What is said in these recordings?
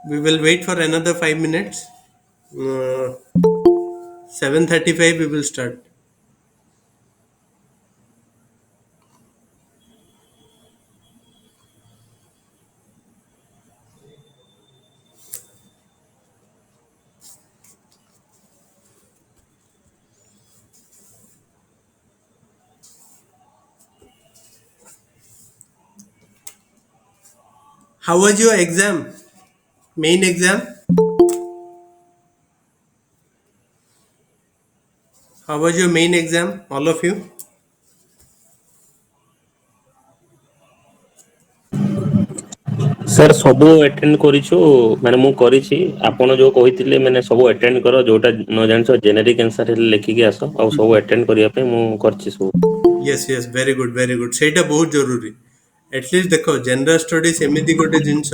We will wait for another 5 minutes. 7:35 we will start. How was your exam? Main exam? How was your main exam? All of you? Sir ସବୁ attend କରିଛୁ ମାନେ ମୁଁ କରିଛି ଆପଣ ଯୋଉ କହିଥିଲେ ମାନେ ସବୁ ଆଟେଣ୍ଡ କର ଯୋଉଟା ନ ଜାଣିଛ ଜେନେରିକ ଆନ୍ସର ହେଲେ ଲେଖିକି ଆସ ଆଉ ସବୁ ଆଟେଣ୍ଡ କରିବା ପାଇଁ ମୁଁ କରିଛି ସବୁ। Yes, yes, very good, very good. ସେଇଟା ବହୁତ ଜରୁରୀ. At least ଦେଖ ଜେନେରାଲ ଷ୍ଟଡିଜ ଏମିତି ଗୋଟେ ଜିନିଷ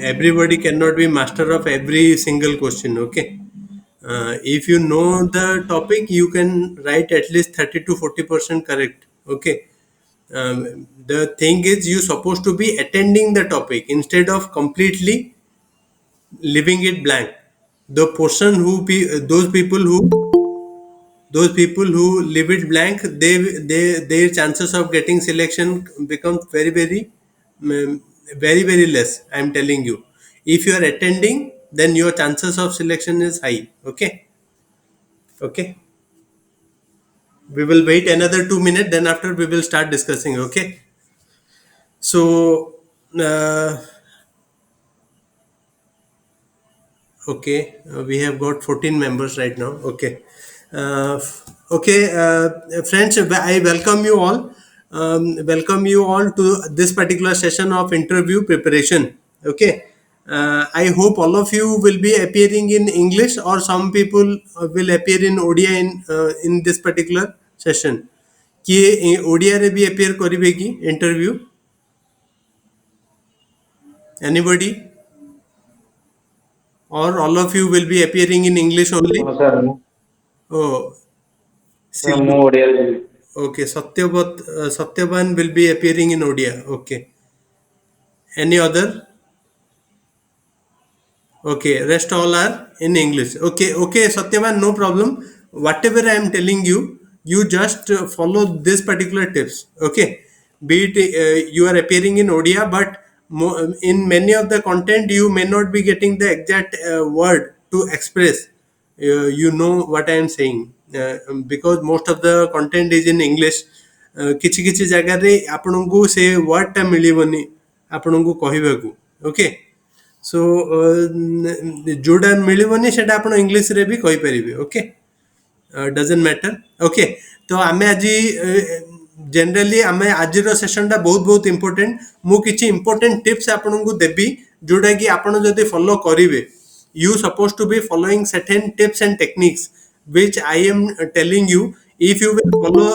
everybody cannot be master of every single question. Okay, if you know the topic you can write at least 30 to 40% correct. Okay, the thing is you supposed to be attending the topic instead of completely leaving it blank. The person who those people who leave it blank, they their chances of getting selection becomes um, very less. I'm telling you, if you are attending, then your chances of selection is high. Okay, okay. We will wait another 2 minutes. Then after we will start discussing. Okay. So, okay, we have got 14 members right now. Okay. Okay, friends, I welcome you all. Welcome you all to this particular session of interview preparation. Okay. I hope all of you will be appearing in English, or some people will appear in ODI in this particular session. किए ओडिया रे भी appear करिवे कि interview? Anybody? Or all of you will be appearing in English only? ହଁ sir ମୁଁ Oh, sir ମୁଁ Silva. ଓଡ଼ିଆରେ ଯିବି। Okay, Satyavan will be appearing in Odia. Okay. Any other? Okay, rest all are in English. Okay, okay, Satyavan, no problem. Whatever I am telling you, you just follow this particular tips. Okay, be it you are appearing in Odia, but in many of the content you may not be getting the exact word to express. You know what I am saying, because most of the content is in English. କିଛି କିଛି ଜାଗାରେ ଆପଣଙ୍କୁ ସେ ୱାର୍ଡଟା ମିଳିବନି ଆପଣଙ୍କୁ କହିବାକୁ. Okay, show ଯୋଉଟା ମିଳିବନି ସେଟା ଆପଣ ଇଂଲିଶରେ ବି କହିପାରିବେ. Okay, ଡଜେଣ୍ଟ matter. ଓକେ, ତ ଆମେ ଆଜି ଜେନେରାଲି ଆମେ ଆଜିର ସେସନଟା ବହୁତ ଇମ୍ପୋର୍ଟାଣ୍ଟ. ମୁଁ କିଛି ଇମ୍ପୋର୍ଟାଣ୍ଟ ଟିପ୍ସ ଆପଣଙ୍କୁ ଦେବି ଯୋଉଟା କି ଆପଣ ଯଦି ଫଲୋ କରିବେ, you supposed to be following certain tips and techniques which I am telling you. If you will follow,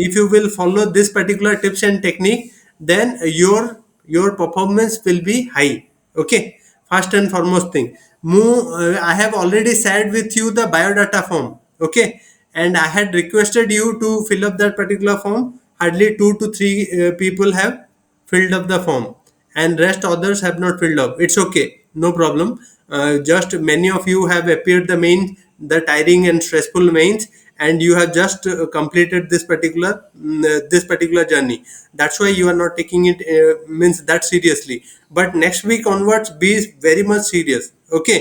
if you will follow this particular tips and technique, then your performance will be high. Okay, first and foremost thing, I have already shared with you the biodata form. Okay, and I had requested you to fill up that particular form. Hardly 2 to 3 people have filled up the form, and rest others have not filled up. It's okay, no problem. Just many of you have appeared the main, the tiring and stressful mains, and you have just completed this particular journey. That's why you are not taking it means that seriously. But next week onwards, be very much serious. Okay,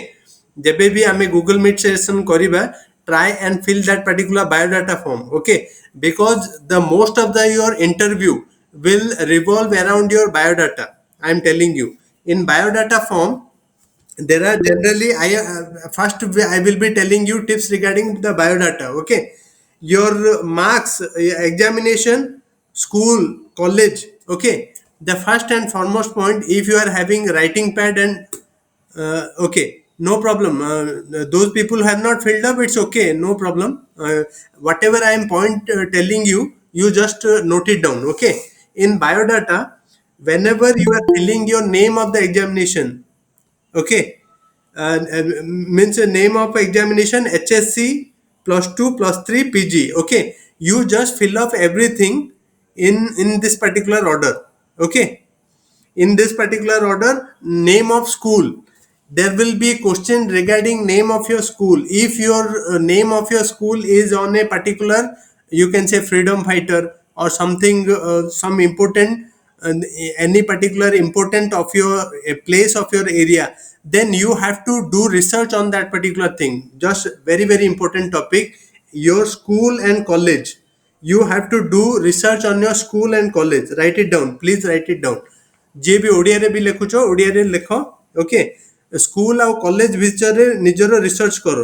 ଯେବେ ବି ଆମେ Google Meet session କରିବା, try and fill that particular biodata form. Okay, because the most of the your interview will revolve around your biodata. I am telling you, in biodata form there are generally first I will be telling you tips regarding the biodata. Okay, your marks, examination, school, college. Okay, the first and foremost point, if you are having writing pad and okay, no problem. Those people who have not filled up, it's okay, no problem. Whatever I am telling you, you just note it down. Okay, in biodata, whenever you are filling your name of the examination, okay, means the name of examination HSC +2 +3 PG. Okay, you just fill up everything in this particular order. Okay, in this particular order: name of school. There will be question regarding name of your school. If your name of your school is on a particular, you can say freedom fighter or something, some important, uh, any particular important of your place of your area, then you have to do research on that particular thing. Just very very important topic: your school and college. You have to do research on your school and college. Write it down, please write it down. ଯିଏ ବି ଓଡ଼ିଆରେ ବି ଲେଖୁଛ ଓଡ଼ିଆରେ ଲେଖ। Okay, school ଆଉ college ଭିତରେ ନିଜର research କର।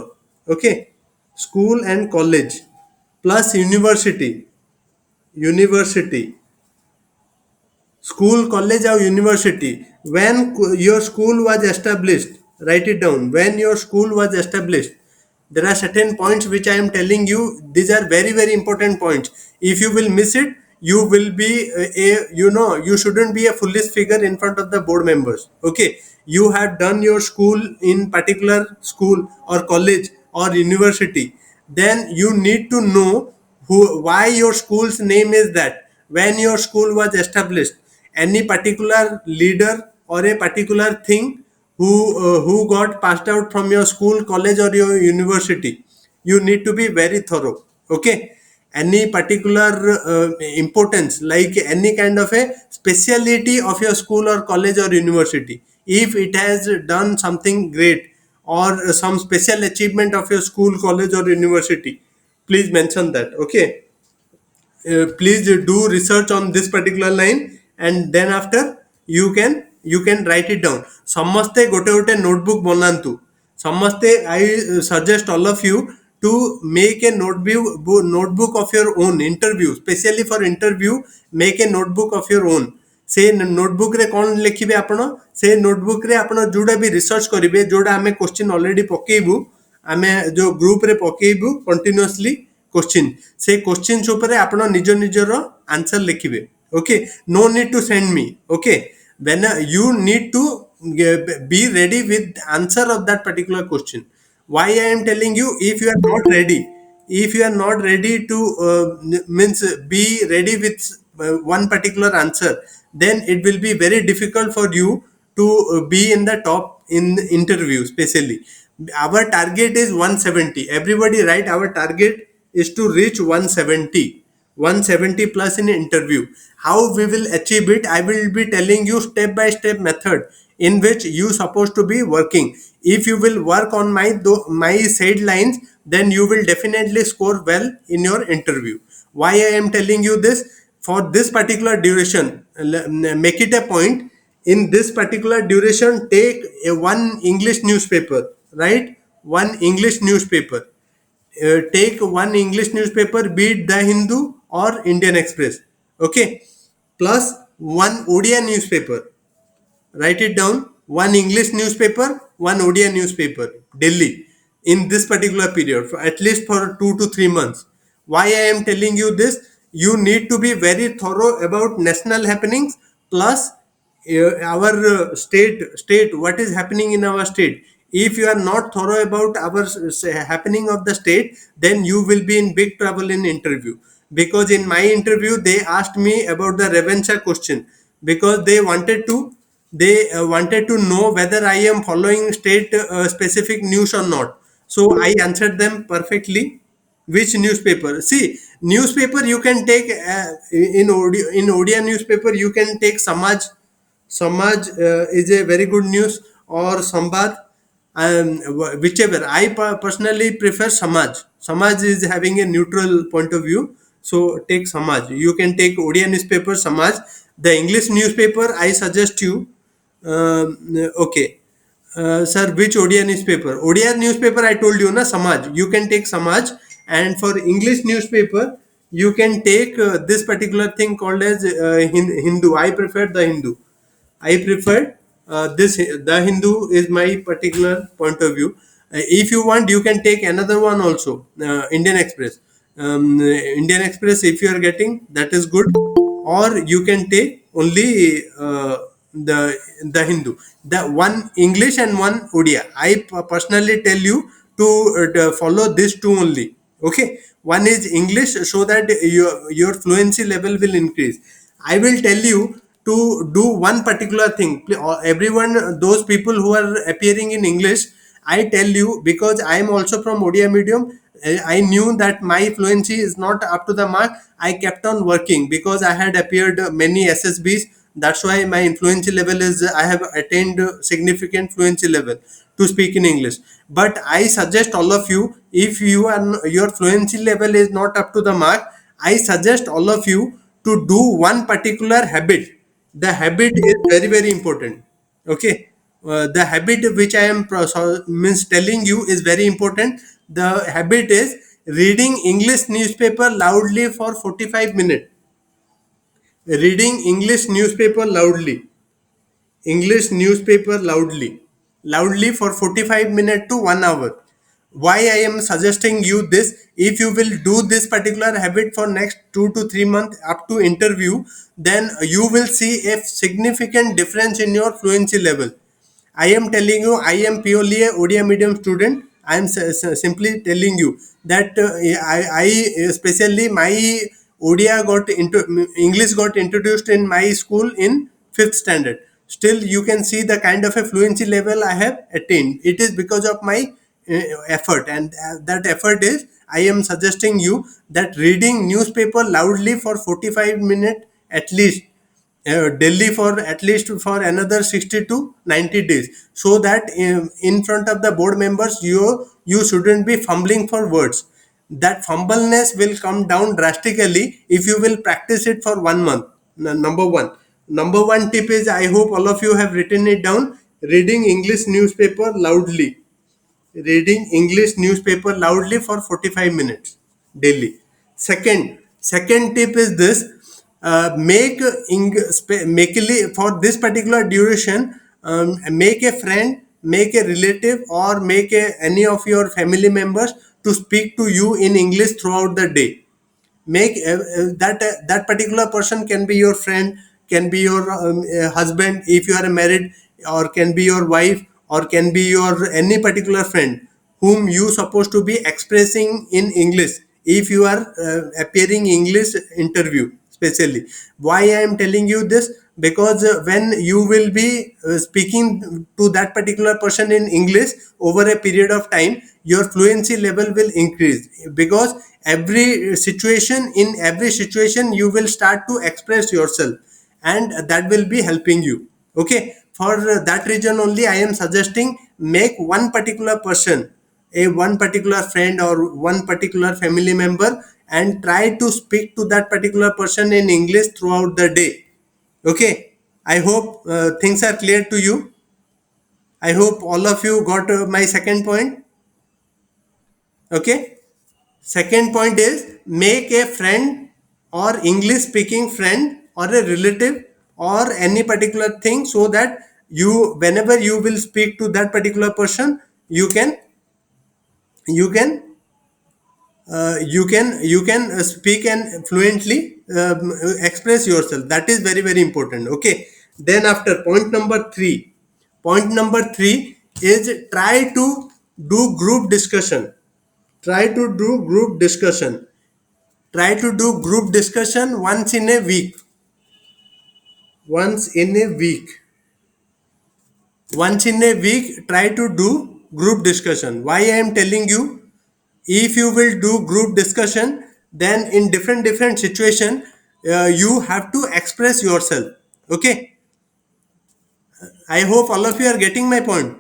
Okay, school and college plus university. University, school, college or university. When your school was established, write it down. When your school was established, there are certain points which I am telling you. These are very very important points. If you will miss it, you will be you shouldn't be a foolish figure in front of the board members. Okay, you have done your school in particular school or college or university, then you need to know why your school's name is that, when your school was established, any particular leader or a particular thing who got passed out from your school, college or your university. You need to be very thorough. Okay, any particular importance, like any kind of a speciality of your school or college or university, if it has done something great or some special achievement of your school, college or university, please mention that. Okay, please do research on this particular line, and then after you can write it down. Samaste gote gote notebook banantu. Samaste, I suggest all of you to make a notebook of your own interview, specially for interview. Make a notebook of your own. से notebook रे कौन लिखिबे आपण, से notebook रे आपण जोडा भी research करिवे, जोडा हमें क्वेश्चन ऑलरेडी पकेइबू, आमे जो ग्रुप रे पकेइबू कंटिन्यूअसली क्वेश्चन, से क्वेश्चन ऊपर आपण निज निजर आंसर लिखिबे। Okay, no need to send me. Okay, when you need to be ready with answer of that particular question. Why I am telling you, if you are not ready, if you are not ready to means be ready with one particular answer, then it will be very difficult for you to be in the top in interview. Especially our target is 170. Everybody write, our target is to reach 170, 170 plus in interview. How we will achieve it, I will be telling you step by step method in which you supposed to be working. If you will work on my said lines, then you will definitely score well in your interview. Why I am telling you this? For this particular duration, make it a point. In this particular duration, take a one English newspaper, right? One English newspaper. Take one English newspaper, be it the Hindu or Indian Express. Okay, plus one Odia newspaper. Write it down: one English newspaper, one Odia newspaper, Delhi, in this particular period, for at least for 2 to 3 months. Why I am telling you this? You need to be very thorough about national happenings, plus our state, what is happening in our state. If you are not thorough about our happening of the state, then you will be in big trouble in interview. Because in my interview they asked me about the Revencha question, because they wanted to know whether I am following state specific news or not. So I answered them perfectly. Which newspaper? See, newspaper you can take in Odia newspaper you can take Samaj. Samaj is a very good news, or Sambad, whichever. I personally prefer Samaj. Samaj is having a neutral point of view, so take Samaj. You can take Odia newspaper, Samaj. The English newspaper I suggest you. Okay, sir, which Odia newspaper? Odia newspaper I told you na, Samaj. You can take Samaj, and for English newspaper you can take this particular thing called as Hindu. I prefer the Hindu. I prefer this. The Hindu is my particular point of view. If you want, you can take another one also, Indian Express. Indian Express, if you are getting, that is good. Or you can take only the Hindu. The one English and one Odia. I personally tell you to follow these two only. Okay, one is English, so that your fluency level will increase. I will tell you to do one particular thing. Everyone, those people who are appearing in English, I tell you, because I am also from Odia medium, I knew that my fluency is not up to the mark. I kept on working because I had appeared many SSBs. That's why my fluency level is, I have attained significant fluency level to speak in English. But I suggest all of you, if you are, your fluency level is not up to the mark, I suggest all of you to do one particular habit. The habit is very very important. Okay, the habit which I am means telling you is very important. The habit is reading English newspaper loudly for 45 minutes. Reading English newspaper loudly. English newspaper loudly for 45 minutes to 1 hour. Why I am suggesting you this? If you will do this particular habit for next 2 to 3 months up to interview, then you will see a significant difference in your fluency level. I am telling you, I am purely a Odia medium student. I am simply telling you that I especially my Odia got into English got introduced in my school in fifth standard. Still, you can see the kind of a fluency level I have attained. It is because of my effort, and that effort is, I am suggesting you that reading newspaper loudly for 45 minutes at least, Delhi for at least for another 60 to 90 days, so that in front of the board members you shouldn't be fumbling for words. That fumbleness will come down drastically if you will practice it for 1 month. Number one tip is, I hope all of you have written it down: reading English newspaper loudly. Reading English newspaper loudly for 45 minutes daily. Second tip is this: for this particular duration, make a friend, make a relative, or make any of your family members to speak to you in English throughout the day. Make that particular person can be your friend, can be your husband if you are married, or can be your wife, or can be your any particular friend whom you supposed to be expressing in English if you are appearing English interview. Especially, why I am telling you this? Because when you will be speaking to that particular person in English over a period of time, your fluency level will increase, because every situation you will start to express yourself, and that will be helping you. Okay, for that reason only I am suggesting, make one particular person, a one particular friend or one particular family member, and try to speak to that particular person in English throughout the day. Okay, I hope things are clear to you. I hope all of you got my second point. Okay, second point is, make a friend or English speaking friend or a relative or any particular thing, so that you, whenever you will speak to that particular person, you can you can speak and fluently express yourself. That is very very important. Okay, then after point number 3 is, do group discussion try to do group discussion try to do group discussion once in a week. Try to do group discussion. Why I am telling you? If you will do group discussion, then in different situation, you have to express yourself. Okay, I hope all of you are getting my point.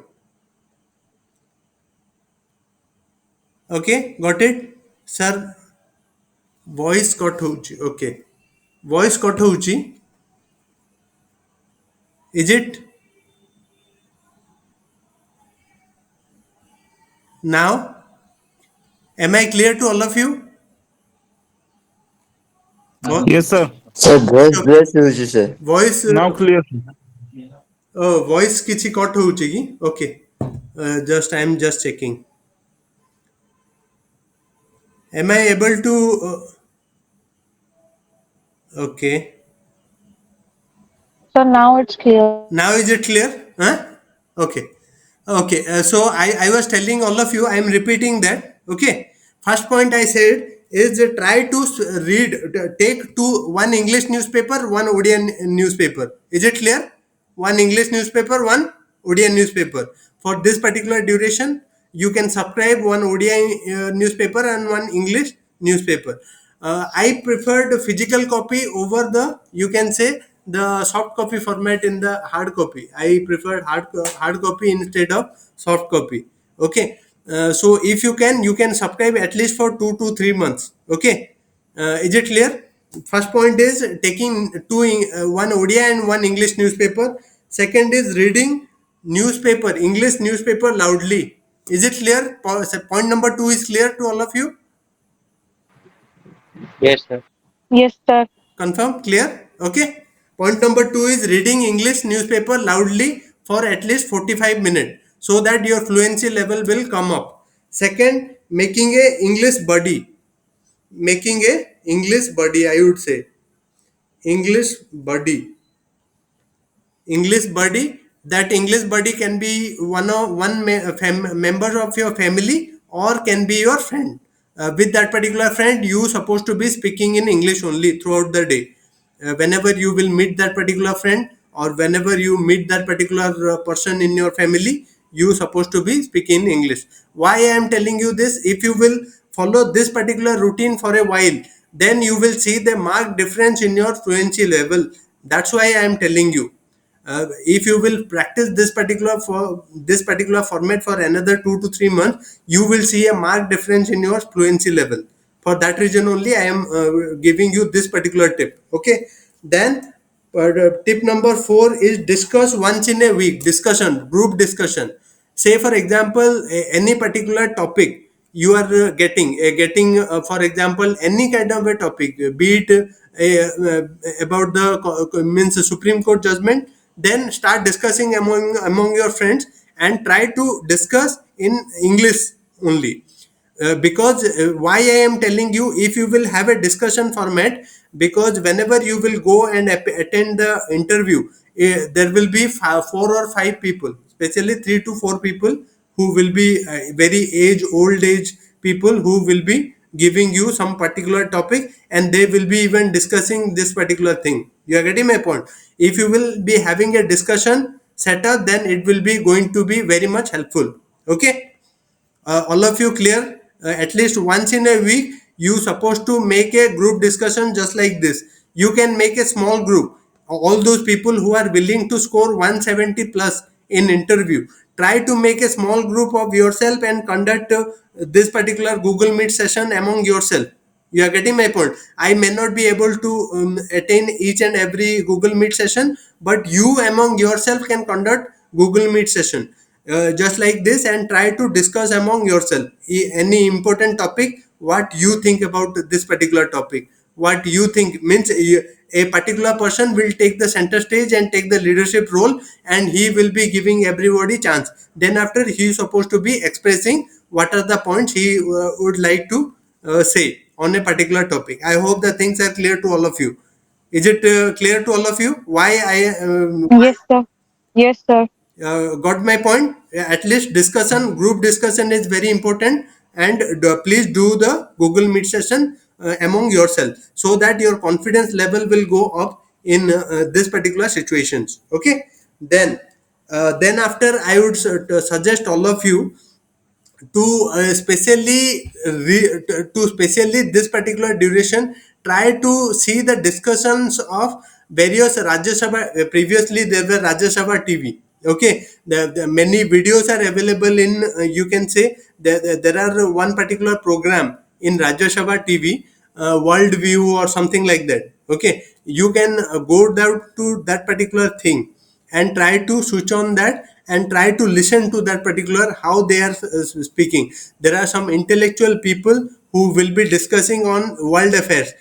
Okay, got it, sir? Voice cut hochi. Okay, voice cut hochi. Is it now? Am I clear to all of you? Yes, sir. Sir, voice bless you, sir. voice Now clear. voice କିଛି cut ହଉଛି କି? Okay, just I am just checking. Am I able to okay, So now it's clear. now is it clear? Huh? Okay, okay, so I was telling all of you, I am repeating that. Okay, first point I said is try to read, take one English newspaper, one Odian newspaper. Is it clear? One English newspaper, one Odian newspaper. For this particular duration, you can subscribe one Odian newspaper and one English newspaper. I preferred physical copy over the, you can say, the soft copy format in the hard copy. I preferred hard copy instead of soft copy. Okay. So if you can subscribe at least for 2 to 3 months. Okay. Is it clear? First point is taking one Odia and one English newspaper. Second is reading newspaper, English newspaper loudly. Is it clear? Point number two is clear to all of you? Yes, sir. Yes, sir. Confirm? Clear? Okay. Point number two is reading English newspaper loudly for at least 45 minutes so that your fluency level will come up. Second, making a English buddy. Making a English buddy, I would say. English buddy. English buddy. That English buddy can be member of your family or can be your friend. With that particular friend, you supposed to be speaking in English only throughout the day. Whenever you will meet that particular friend or whenever you meet that particular person in your family, you supposed to be speaking in English. Why I am telling you this? If you will follow this particular routine for a while, then you will see the marked difference in your fluency level. That's why I am telling you. If you will practice this particular format for another 2 to 3 months, you will see a marked difference in your fluency level. For that reason only I am giving you this particular tip. Okay. Then tip number 4 is discuss once in a week. Discussion, group discussion. Say for example, any particular topic you are getting for example any kind of a topic, be it about the means Supreme Court judgment, then start discussing among your friends and try to discuss in English only. Because why I am telling you, if you will have a discussion format, because whenever you will go and attend the interview, there will be 4 or 5 people, especially 3 to 4 people, who will be very old age people who will be giving you some particular topic and they will be even discussing this particular thing. You are getting my point? If you will be having a discussion setup, then it will be going to be very much helpful. Okay. All of you clear? At least once in a week you supposed to make a group discussion just like this. You can make a small group, all those people who are willing to score 170 plus in interview. Try to make a small group of yourself and conduct this particular Google Meet session among yourself. You are getting my point? I may not be able to attain each and every Google Meet session, but you among yourself can conduct Google Meet session just like this and try to discuss among yourself any important topic. What you think about this particular topic? What you think means a particular person will take the center stage and take the leadership role, and he will be giving everybody chance. Then after, he is supposed to be expressing what are the points he would like to say on a particular topic. I hope the things are clear to all of you. Is it clear to all of you why Yes, sir. Yes, sir. got my point? At least discussion, group discussion is very important, and please do the Google Meet session among yourself so that your confidence level will go up in this particular situations. Okay. Then after, I would suggest all of you to specially this particular duration, try to see the discussions of various Rajya Sabha. Previously there were Rajya Sabha TV. Okay, the many videos are available in you can say there are one particular program in Rajya Sabha TV, World View or something like that. Okay, you can go down to that particular thing and try to switch on that and try to listen to that particular how they are speaking. There are some intellectual people who will be discussing on world affairs.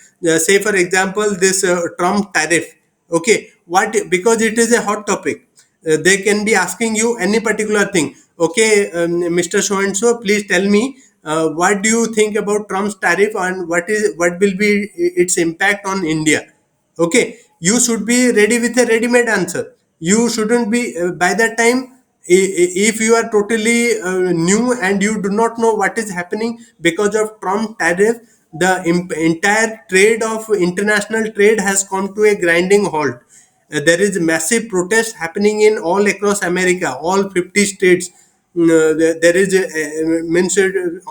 Say for example, this Trump tariff. Okay, what, because it is a hot topic, they can be asking you any particular thing. Okay, Mr. So and so, please tell me what do you think about Trump's tariff and what will be its impact on India. Okay, you should be ready with a ready-made answer. You shouldn't be by that time, if you are totally new and you do not know what is happening because of Trump tariff, the entire trade of international trade has come to a grinding halt. There is massive protest happening in all across America, all 50 states. There is a, mentioned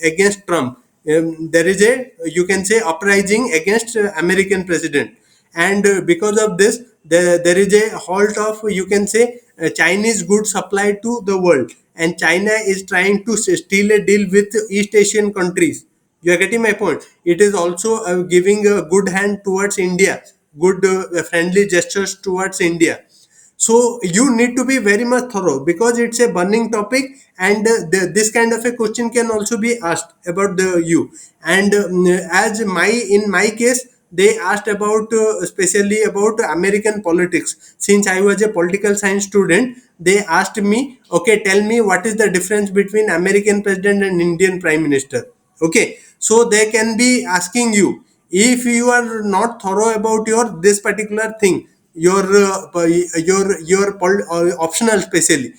against Trump. There is a, you can say, uprising against American president, and because of this, there is a halt of, you can say, Chinese goods supply to the world, and China is trying to steal a deal with East Asian countries. You are getting my point. It is also giving a good hand towards India, good friendly gestures towards India. So you need to be very much thorough, because it's a burning topic, and this kind of a question can also be asked about the you. And as my in my case, they asked about especially about American politics. Since I was a political science student, they asked me, okay, tell me what is the difference between American president and Indian prime minister. Okay, so they can be asking you, if you are not thorough about your this particular thing, your optional specially,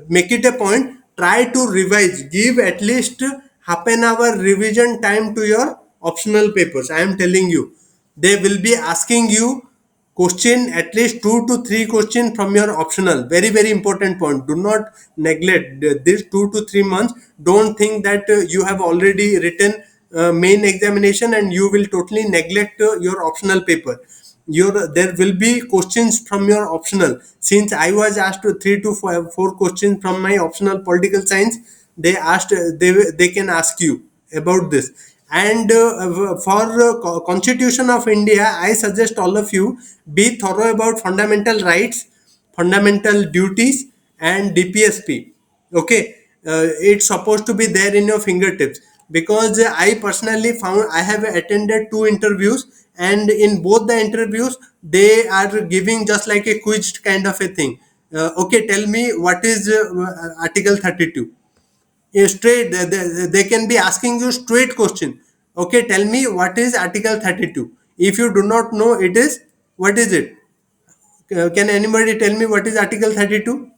make it a point, try to revise, give at least half an hour revision time to your optional papers. I am telling you, they will be asking you question, at least 2 to 3 questions from your optional. Very very important point, do not neglect this 2 to 3 months. Don't think that you have already written main examination and you will totally neglect your optional paper. There will be questions from your optional. Since I was asked 3 to 4 questions from my optional political science, they asked, they can ask you about this. And for Constitution of India, I suggest all of you be thorough about fundamental rights, fundamental duties, and DPSP. Okay, it's supposed to be there in your fingertips, because I personally found, I have attended 2 interviews, and in both the interviews they are giving just like a quiz kind of a thing. Okay, tell me what is Article 32. Straight, they can be asking you straight question. Okay, tell me what is Article 32. If you do not know it is, what is it? Can anybody tell me what is Article 32?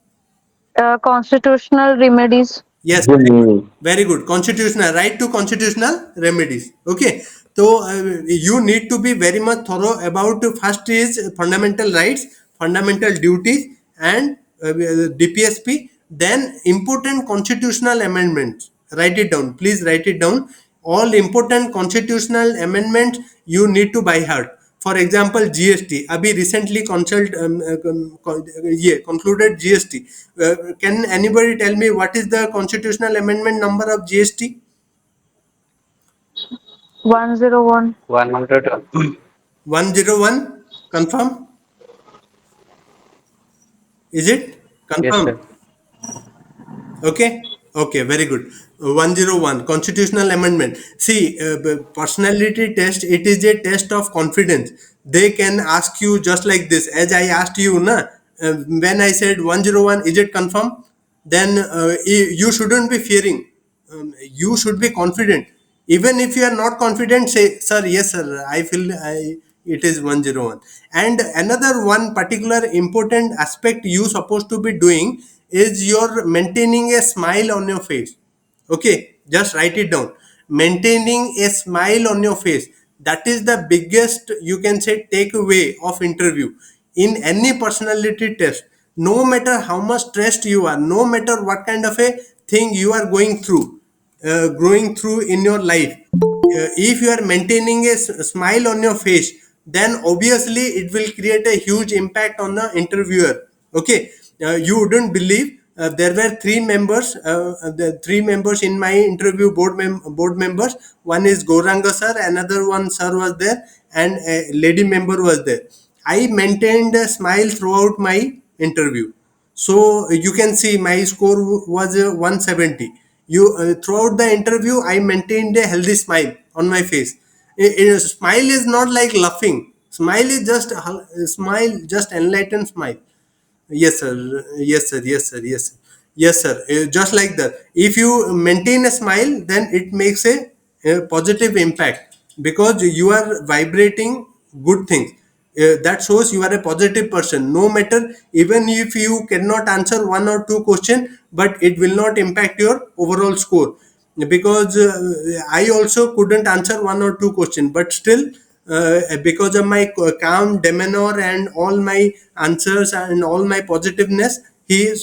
Constitutional remedies. Yes, very good. Hmm. Very good. Constitutional right to constitutional remedies. Okay. So you need to be very much thorough about, first is fundamental rights, fundamental duties, and DPSP. Then important constitutional amendments. Write it down. Please write it down. All important constitutional amendments you need to by heart. For example, GST. Abhi recently concluded GST. Can anybody tell me what is the constitutional amendment number of GST? 101. 100. 101. Confirm? Is it? Yes, Confirm. sir. Okay. Okay, very good. 101 constitutional amendment. See, personality test, it is a test of confidence. They can ask you just like this, as I asked you, na? When I said 101, is it confirm? Then you shouldn't be fearing. You should be confident. Even if you are not confident, say, sir, yes, sir, I feel it is 101. And another one particular important aspect you supposed to be doing is your maintaining a smile on your face. Okay, just write it down. Maintaining a smile on your face. That is the biggest, you can say, takeaway of interview. In any personality test, no matter how much stressed you are, no matter what kind of a thing you are going through in your life, if you are maintaining a smile on your face, then obviously it will create a huge impact on the interviewer. Okay, you wouldn't believe, there were 3 members, the 3 members in my interview, board members. One is Goranga sir, another one sir was there, and a lady member was there. I maintained a smile throughout my interview. So you can see my score was 170. Throughout the interview, I maintained a healthy smile on my face. Smile is not like laughing. Smile is just smile, just enlightened smile. Yes, sir. Yes, sir. Yes, sir. Yes, sir. Yes, sir. Just like that. If you maintain a smile, then it makes a positive impact, because you are vibrating good things. That shows you are a positive person. No matter, even if you cannot answer 1 or 2 questions, but it will not impact your overall score. because I also couldn't answer one or two questions, but still, because of my calm demeanor and all my answers and all my positiveness, he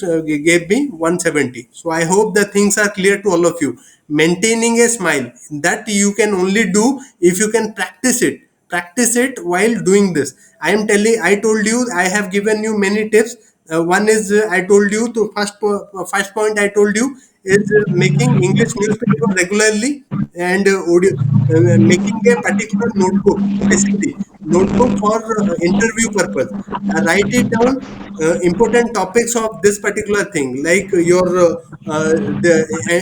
gave me 170. So I hope the things are clear to all of you. Maintaining a smile, that you can only do if you can practice it while doing this. I told you, I have given you many tips. One is, I told you to first point I told you is making English newspaper regularly, and making a particular notebook, specifically notebook for interview purpose. Write it down, important topics of this particular thing, like your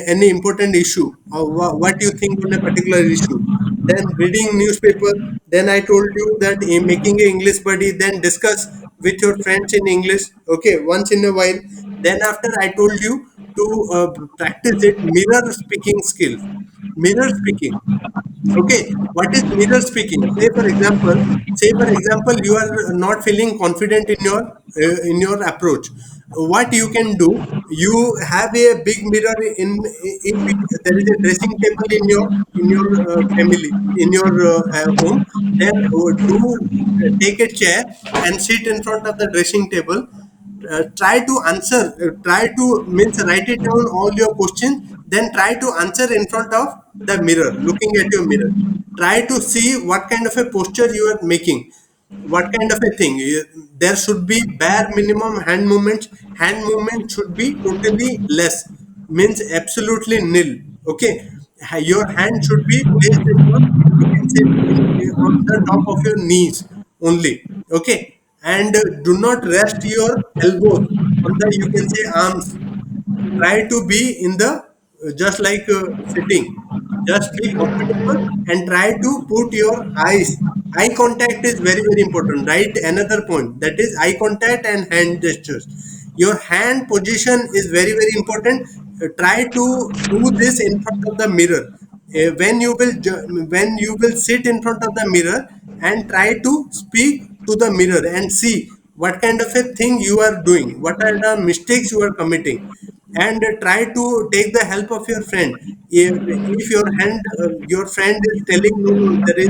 any important issue, or what you think on a particular issue. Then reading newspaper. Then I told you that in making a English buddy, then discuss with your friends in English, okay, once in a while. Then after, I told you to practice it, mirror speaking skills. Mirror speaking. Okay, what is mirror speaking? Say for example, you are not feeling confident in your approach. What you can do, you have a big mirror in, if there is a dressing table in your family, in your home, then take a chair and sit in front of the dressing table. Try to answer, try to means write it down all your questions, then try to answer in front of the mirror, looking at your mirror. Try to see what kind of a posture you are making, what kind of a thing. There should be bare minimum hand movements. Hand movement should be totally less, means absolutely nil. Okay, your hand should be placed in your, you can say, on the top of your knees only. Okay, and do not rest your elbows on the, you can say, arms. Try to be in the, just like sitting. Just be comfortable and try to put your eye contact is very very important, right? Another point, that is eye contact and hand gestures. Your hand position is very very important. Try to do this in front of the mirror. When you will sit in front of the mirror and try to speak to the mirror and see what kind of a thing you are doing, what are the mistakes you are committing, and try to take the help of your friend. If your friend is telling, no no, there is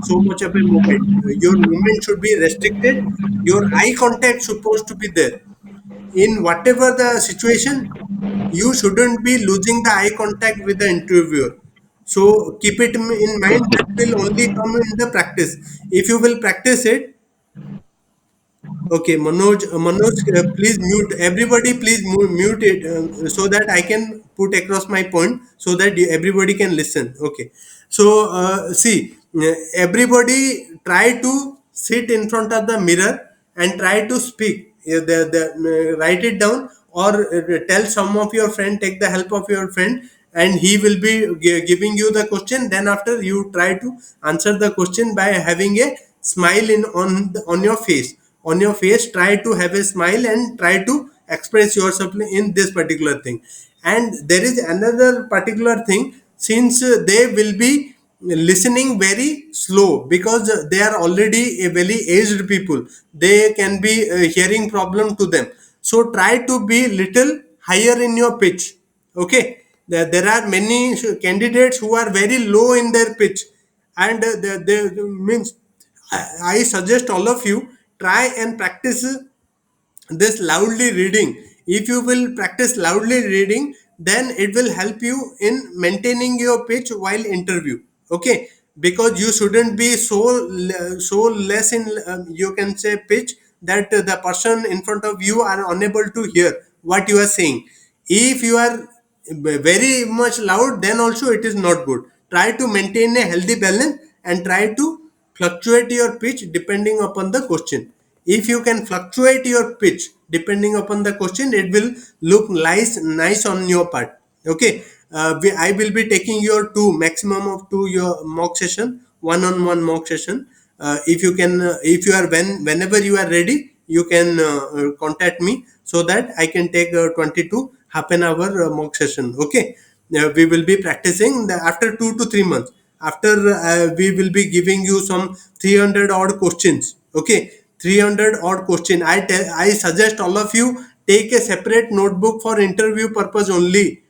so much of a movement, your movement should be restricted. Your eye contact supposed to be there in whatever the situation. You shouldn't be losing the eye contact with the interviewer. So keep it in mind, that will only come in the practice. If you will practice it. Okay, Manoj, please mute everybody. Please mute it, so that I can put across my point, so that everybody can listen. Okay, so see, everybody try to sit in front of the mirror and try to speak. Write it down, or tell some of your friend, take the help of your friend, and he will be giving you the question. Then after, you try to answer the question by having a smile on your face. On your face, try to have a smile and try to express yourself in this particular thing. And there is another particular thing, since they will be listening very slow, because they are already a very aged people, they can be hearing problem to them. So try to be little higher in your pitch. Okay, there are many candidates who are very low in their pitch, and they means, I suggest all of you, try and practice this loudly reading. If you will practice loudly reading, then it will help you in maintaining your pitch while interview. Okay, because you shouldn't be so less in, you can say, pitch, that the person in front of you are unable to hear what you are saying. If you are very much loud, then also it is not good. Try to maintain a healthy balance and try to fluctuate your pitch depending upon the question. If you can fluctuate your pitch depending upon the question, it will look nice on your part. Okay, I will be taking your two, maximum of two, your mock session, one-on-one mock session. If you can, if you are, whenever you are ready, you can contact me, so that I can take 20 to half an hour mock session. Okay, we will be practicing after 2 to 3 months. After, we will be giving you some 300 odd questions. Okay, 300 odd question. I suggest all of you take a separate notebook for interview purpose only.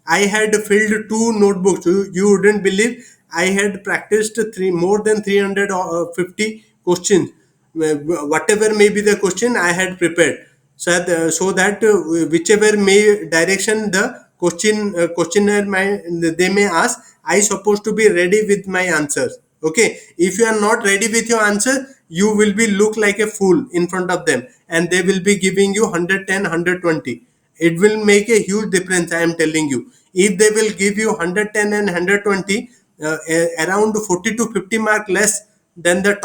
I had filled two notebooks. You wouldn't believe. I had practiced more than 350 questions. Whatever may be the question, I had prepared. So that whichever may direction the questionnaire they may ask, I supposed to be ready with my answers. Okay, if you are not ready with your answer, you will be look like a fool in front of them, and they will be giving you 110, 120. It will make a huge difference, I am telling you. If they will give you 110 and 120, around 40 to 50 mark less than the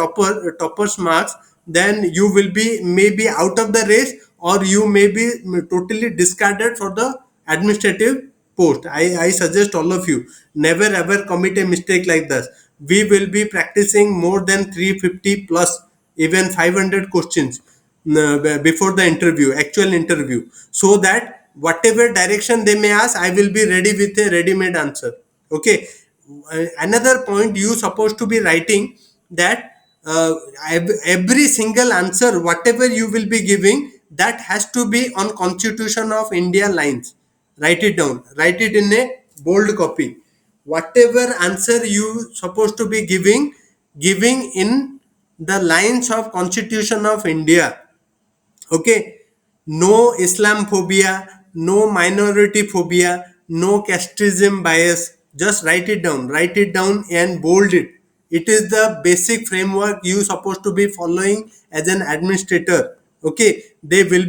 toppers marks, then you will be maybe out of the race, or you may be totally discarded for the administrative post. I suggest all of you, never ever commit a mistake like this. We will be practicing more than 350 plus even 500 questions before the interview, actual interview, so that whatever direction they may ask, I will be ready with a ready-made answer. Okay. Another point you supposed to be writing that every single answer whatever you will be giving, that has to be on Constitution of India lines. Write it down, write it in a bold copy. Whatever answer you supposed to be giving in the lines of Constitution of India. Okay, no Islam phobia, no minority phobia, no casteism bias. Just write it down and bold it. It is the basic framework you supposed to be following as an administrator. Okay, they will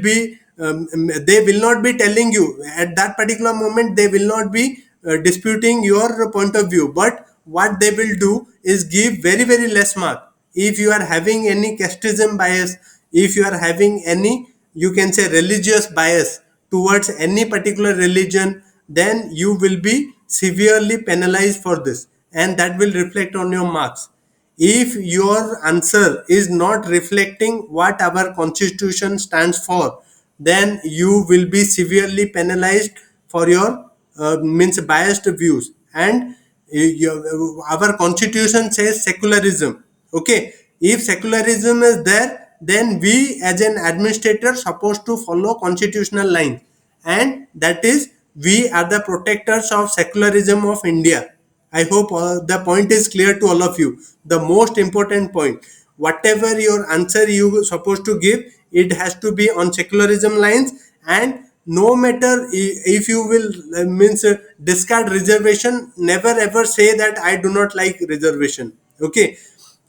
not be telling you at that particular moment, they will not be disputing your point of view, but what they will do is give very very less mark. If you are having any casteism bias, if you are having any, you can say, religious bias towards any particular religion, then you will be severely penalized for this, and that will reflect on your marks. If your answer is not reflecting what our constitution stands for, then you will be severely penalized for your means biased views. And our constitution says secularism. Okay, if secularism is there, then we as an administrator supposed to follow constitutional line, and that is, we are the protectors of secularism of India. I hope the point is clear to all of you. The most important point, whatever your answer you supposed to give, it has to be on secularism lines. And no matter if you will means discard reservation, never ever say that I do not like reservation. Okay,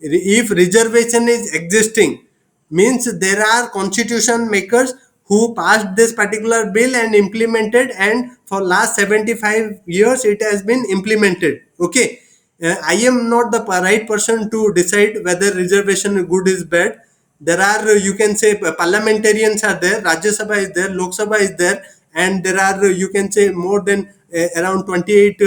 if reservation is existing, means there are constitution makers who passed this particular bill and implemented, and for last 75 years it has been implemented. Okay, I am not the right person to decide whether reservation is good is bad. There are you can say parliamentarians are there, Rajya Sabha is there, Lok Sabha is there, and there are you can say more than around 28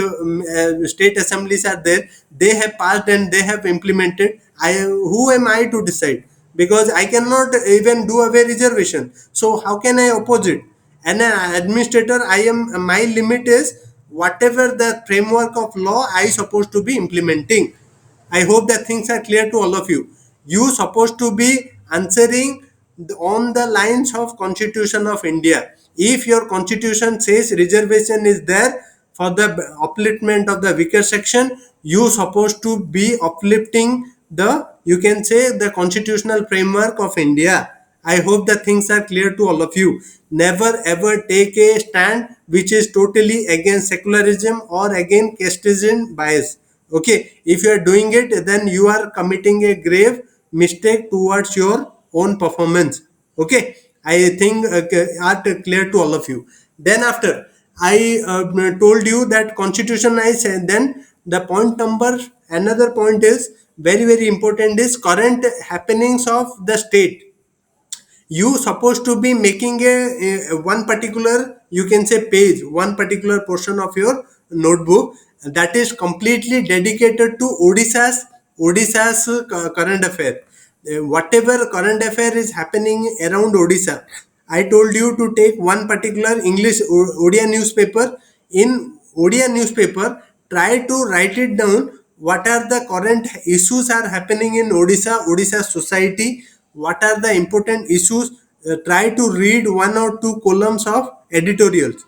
state assemblies are there. They have passed and they have implemented. Who am I to decide? Because I cannot even do away reservation, so how can I oppose it? And an administrator, I am, my limit is whatever the framework of law I supposed to be implementing. I hope that things are clear to all of you. You supposed to be answering on the lines of Constitution of India. If your Constitution says reservation is there for the upliftment of the weaker section, you supposed to be uplifting the, you can say, the constitutional framework of India. I hope that things are clear to all of you. Never ever take a stand which is totally against secularism or against casteism bias. Okay, if you are doing it, then you are committing a grave mistake towards your own performance. Okay, I think are clear to all of you. Then after I told you that constitution, I said, then the point number, another point is very very important, is current happenings of the state. You supposed to be making a one particular, you can say, page, one particular portion of your notebook that is completely dedicated to Odisha's current affair. Whatever current affair is happening around Odisha, I told you to take one particular English Odia newspaper. In Odia newspaper, try to write it down, what are the current issues are happening in Odisha society, what are the important issues. Try to read one or two columns of editorials,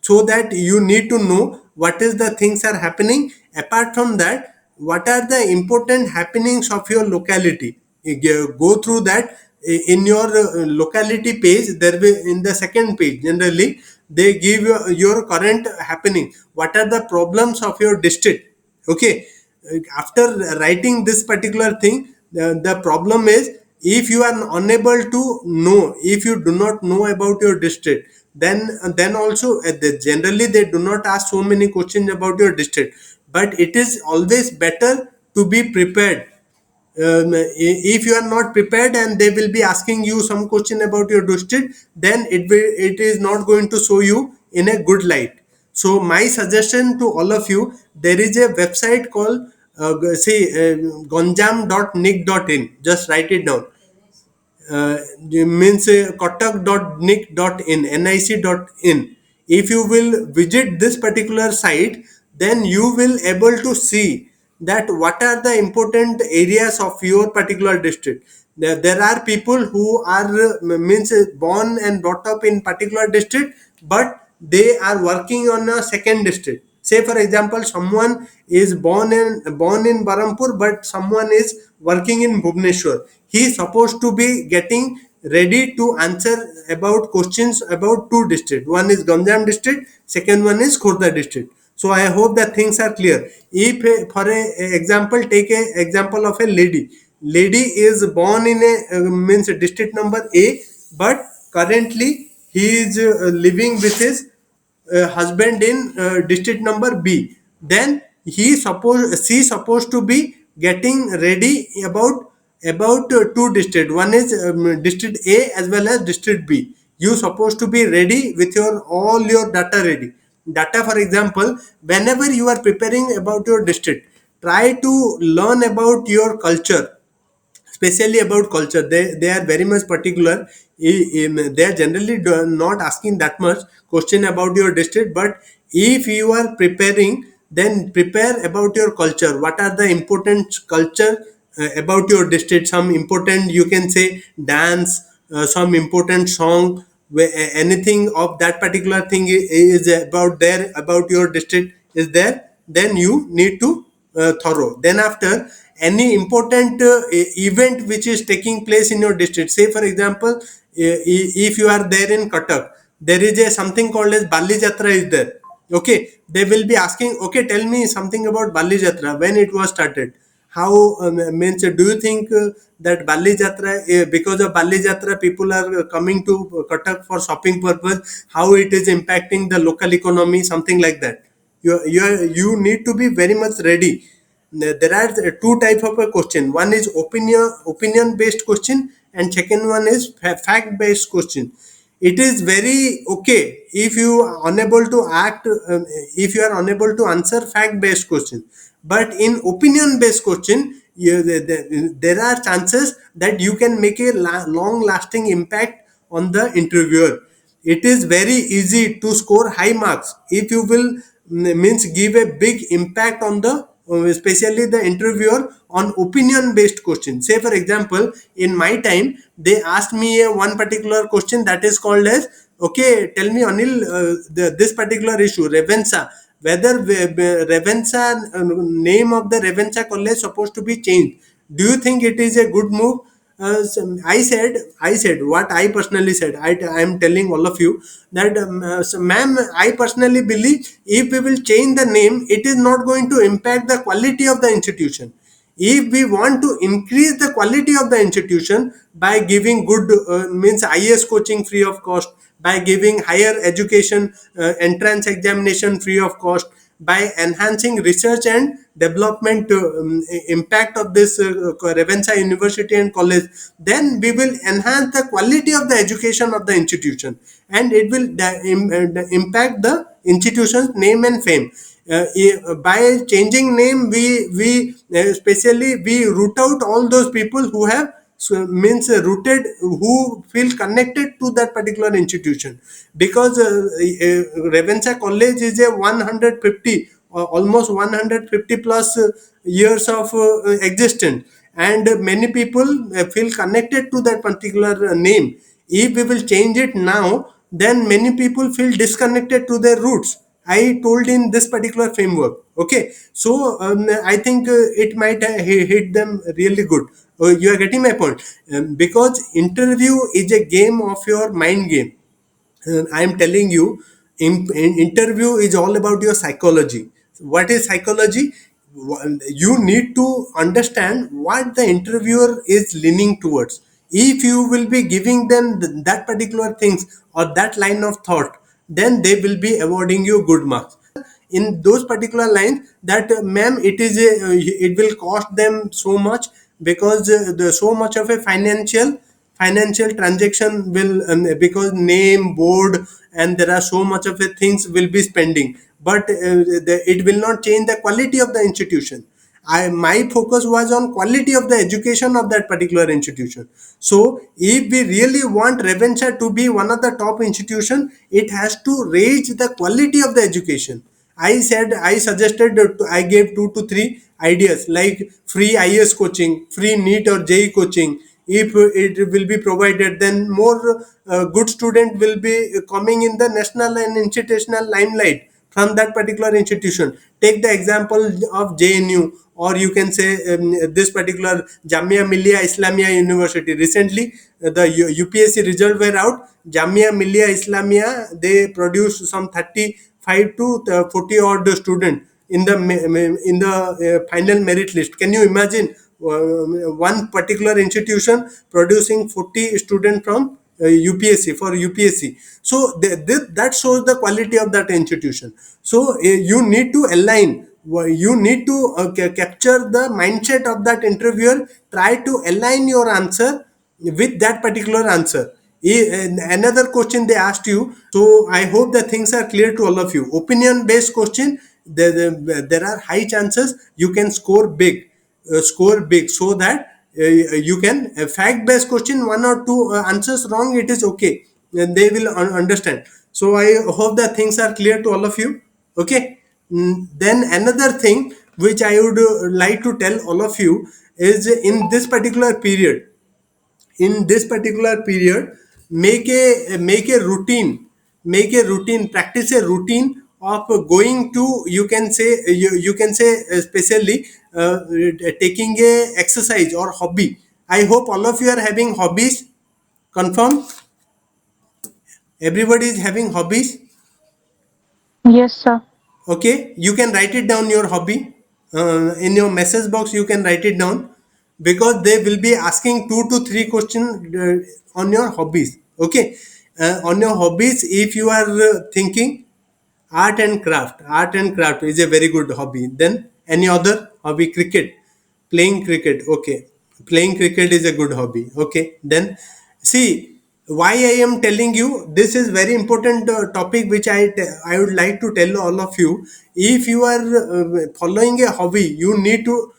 so that you need to know what is the things are happening. Apart from that, what are the important happenings of your locality? You go through that in your locality page. There will, in the second page, generally they give you your current happening. What are the problems of your district? Okay, after writing this particular thing, the problem is, if you are unable to know, if you do not know about your district, then also generally they do not ask so many questions about your district, but it is always better to be prepared. If you are not prepared and they will be asking you some question about your district, then it is not going to show you in a good light. So my suggestion to all of you, there is a website called gonjam.nic.in. Just write it down. Means kotak.nic.in, nic.in. If you will visit this particular site, then you will able to see that what are the important areas of your particular district. There are people who are means born and brought up in particular district, but they are working on a second district. Say for example, someone is born in Barampur, but someone is working in Bhubaneswar. He is supposed to be getting ready to answer about questions about two districts. One is Ganjam district, second one is Khurda district. So I hope that things are clear. If for a example, take a example of a lady. Lady is born in a means district number A, but currently he is living with his husband in district number B. Then she supposed to be getting ready about two district. One is district A as well as district B. You supposed to be ready with your all your data ready. Data, for example, whenever you are preparing about your district, try to learn about your culture, especially about culture. They are very much particular. They are generally not asking that much question about your district, but if you are preparing, then prepare about your culture. What are the important culture about your district? Some important, you can say, dance, some important song, anything of that particular thing is about there, about your district is there, then you need to thorough. Then after, any important event which is taking place in your district, say for example, if you are there in Cuttack, there is a something called as Bali Jatra is there. Okay, they will be asking, okay, tell me something about Bali Jatra, when it was started, how means do you think that Bali Jatra, because of Bali Jatra people are coming to Cuttack for shopping purpose, how it is impacting the local economy, something like that. You need to be very much ready. There are two type of a question. One is opinion based question, and second one is fact based question. It is very okay if you are unable to act, if you are unable to answer fact based question, but in opinion based question, there are chances that you can make a long lasting impact on the interviewer. It is very easy to score high marks if you will means give a big impact on the especially the interviewer on opinion based question. Say for example, in my time they asked me a one particular question that is called as, okay, tell me Anil, this particular issue Revensa, whether Revensa, name of the Revensa college supposed to be changed, do you think it is a good move? I said what I personally said. I am telling all of you that, so, ma'am, I personally believe if we will change the name, it is not going to impact the quality of the institution. If we want to increase the quality of the institution by giving good means IS coaching free of cost, by giving higher education entrance examination free of cost, by enhancing research and development impact of this Ravensa University and college, then we will enhance the quality of the education of the institution, and it will impact the institution's name and fame. By changing name, we especially we root out all those people who have, so means rooted, who feel connected to that particular institution, because Ravensa college is a 150 almost 150 plus years of existence, and many people feel connected to that particular name. If we will change it now, then many people feel disconnected to their roots. I told in this particular framework. Okay, so I think it might hit them really good. You are getting my point. Because interview is a game of your mind game. I'm telling you, interview is all about your psychology. What is psychology? You need to understand what the interviewer is leaning towards. If you will be giving them that particular things or that line of thought, then they will be awarding you good marks in those particular lines that ma'am, it is a, it will cost them so much, because the so much of a financial transaction will, because name board and there are so much of a things will be spending, but it will not change the quality of the institution. My focus was on quality of the education of that particular institution. So if we really want Revencha to be one of the top institution, it has to raise the quality of the education. I suggested that I gave 2 to 3 ideas like free IS coaching, free NEET or JEE coaching. If it will be provided, then more good student will be coming in the national and institutional limelight from that particular institution. Take the example of JNU, or you can say this particular Jamia Millia Islamia University. Recently, the UPSC result were out. Jamia Millia Islamia, they produced some 35 to 40 odd student in the final merit list. Can you imagine one particular institution producing 40 students from UPSC for UPSC? So that shows the quality of that institution. So you need to align. You need to capture the mindset of that interviewer. Try to align your answer with that particular answer. Another question they asked you. So I hope the things are clear to all of you. Opinion based question, there are high chances you can score big, so that you can, fact based question, 1 or 2 answers wrong, it is okay, and they will understand. So I hope that things are clear to all of you. Okay. Then another thing which I would like to tell all of you is, in this particular period, make a routine, practice a routine of going to, you can say especially taking a exercise or hobby. I hope all of you are having hobbies. Confirm, everybody is having hobbies. Yes, sir. Okay, you can write it down, your hobby, in your message box. You can write it down, because they will be asking 2 to 3 questions on your hobbies. Okay, on your hobbies, if you are thinking art and craft is a very good hobby. Then any other hobby? Cricket, playing cricket. Okay, playing cricket is a good hobby. Okay, then see, why I am telling you this is very important topic, which I would like to tell all of you. If you are following a hobby, you need to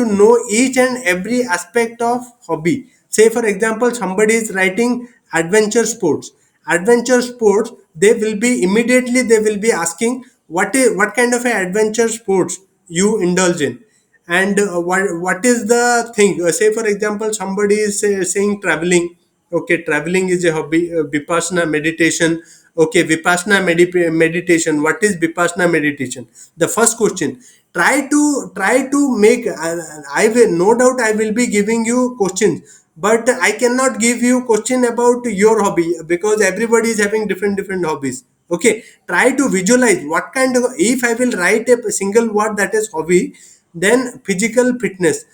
know each and every aspect of hobby. Say for example, somebody is writing adventure sports, they will be asking, what kind of a adventure sports you indulge in, and what is the thing. Say for example, somebody is saying traveling. Okay, traveling is a hobby. Vipassana meditation. Okay, meditation, what is Vipassana meditation? The first question. Try to make, I will, no doubt I will be giving you questions, but I cannot give you question about your hobby, because everybody is having different hobbies. Okay, try to visualize what kind of, if I will write a single word, that is hobby. Then physical fitness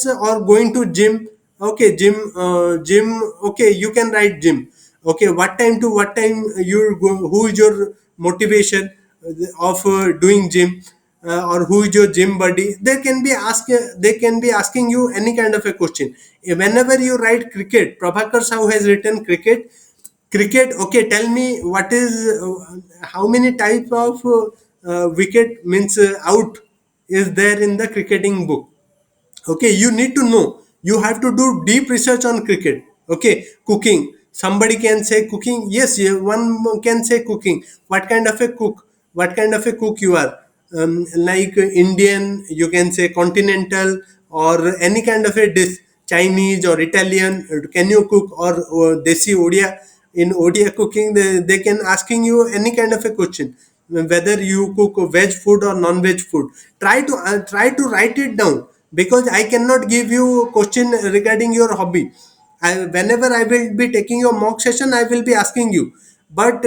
or going to gym. Okay, gym. Okay, you can write gym. Okay, what time to what time you go, who is your motivation of doing gym, or who is your gym buddy? They can be asking you any kind of a question. Whenever you write cricket, Prabhakar Sahu has written cricket. Okay, tell me what is, how many type of wicket, means out, is there in the cricketing book. Okay, you need to know, you have to do deep research on cricket. Okay, cooking, somebody can say cooking. Yes, one can say cooking. What kind of a cook you are, like Indian, you can say continental, or any kind of a dish, Chinese or Italian. Can you cook, or desi Odia? in ODI cooking, they can asking you any kind of a question, whether you cook veg food or non-veg food. Try to write it down, because I cannot give you question regarding your hobby. Whenever I will be taking your mock session, I will be asking you. But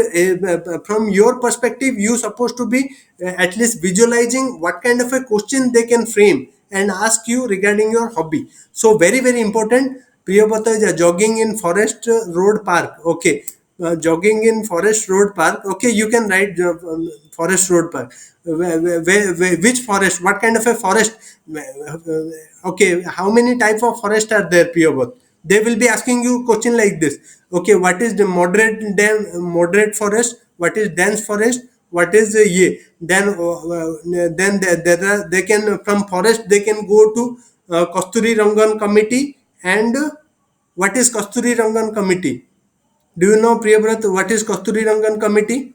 from your perspective, you supposed to be at least visualizing what kind of a question they can frame and ask you regarding your hobby. So very very important. Priyabata is jogging in forest road park. Okay, jogging in forest road park. Okay, you can write forest road park. Which forest? What kind of a forest? Okay, how many type of forest are there, Priyabata? They will be asking you question like this. Okay, what is the moderate forest? What is dense forest? What is ye? Then they can, from forest they can go to Kasturi Rangan committee. And what is Kasturi Rangan committee? Do you know, Priyabrat, what is Kasturi Rangan committee?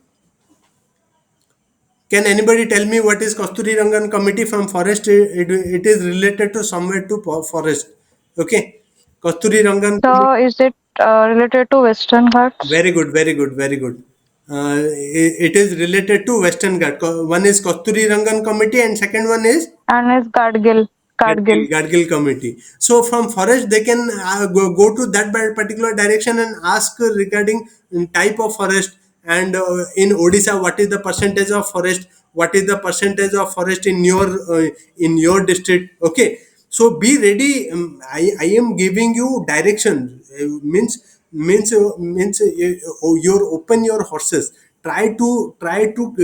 Can anybody tell me what is Kasturi Rangan committee from forest? It is related to somewhere to forest. Okay, Kasturi Rangan So is it related to Western Ghats? Very good, very good, very good. It is related to Western Ghat. One is Kasturi Rangan committee, and second one is And is Gadgil. Gadgil. Gadgil committee. So from forest they can go to that particular direction and ask regarding type of forest. And in Odisha, what is the percentage of forest? What is the percentage of forest in your district? Okay, so be ready. I am giving you direction. You open your horses. Try to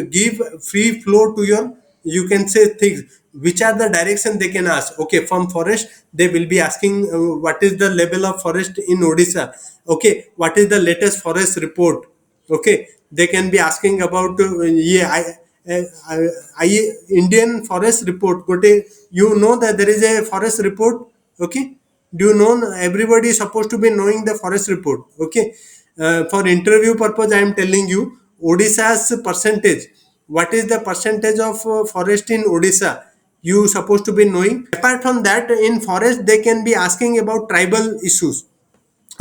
give free flow to your, you can say, things. Which are the direction they can ask? Okay, from forest they will be asking what is the level of forest in Odisha. Okay, what is the latest forest report? Okay, they can be asking about I Indian forest report. You know that there is a forest report. Okay, do you know? Everybody is supposed to be knowing the forest report. Okay, for interview purpose I am telling you Odisha's percentage. What is the percentage of forest in Odisha? You supposed to be knowing. Apart from that, in forest they can be asking about tribal issues.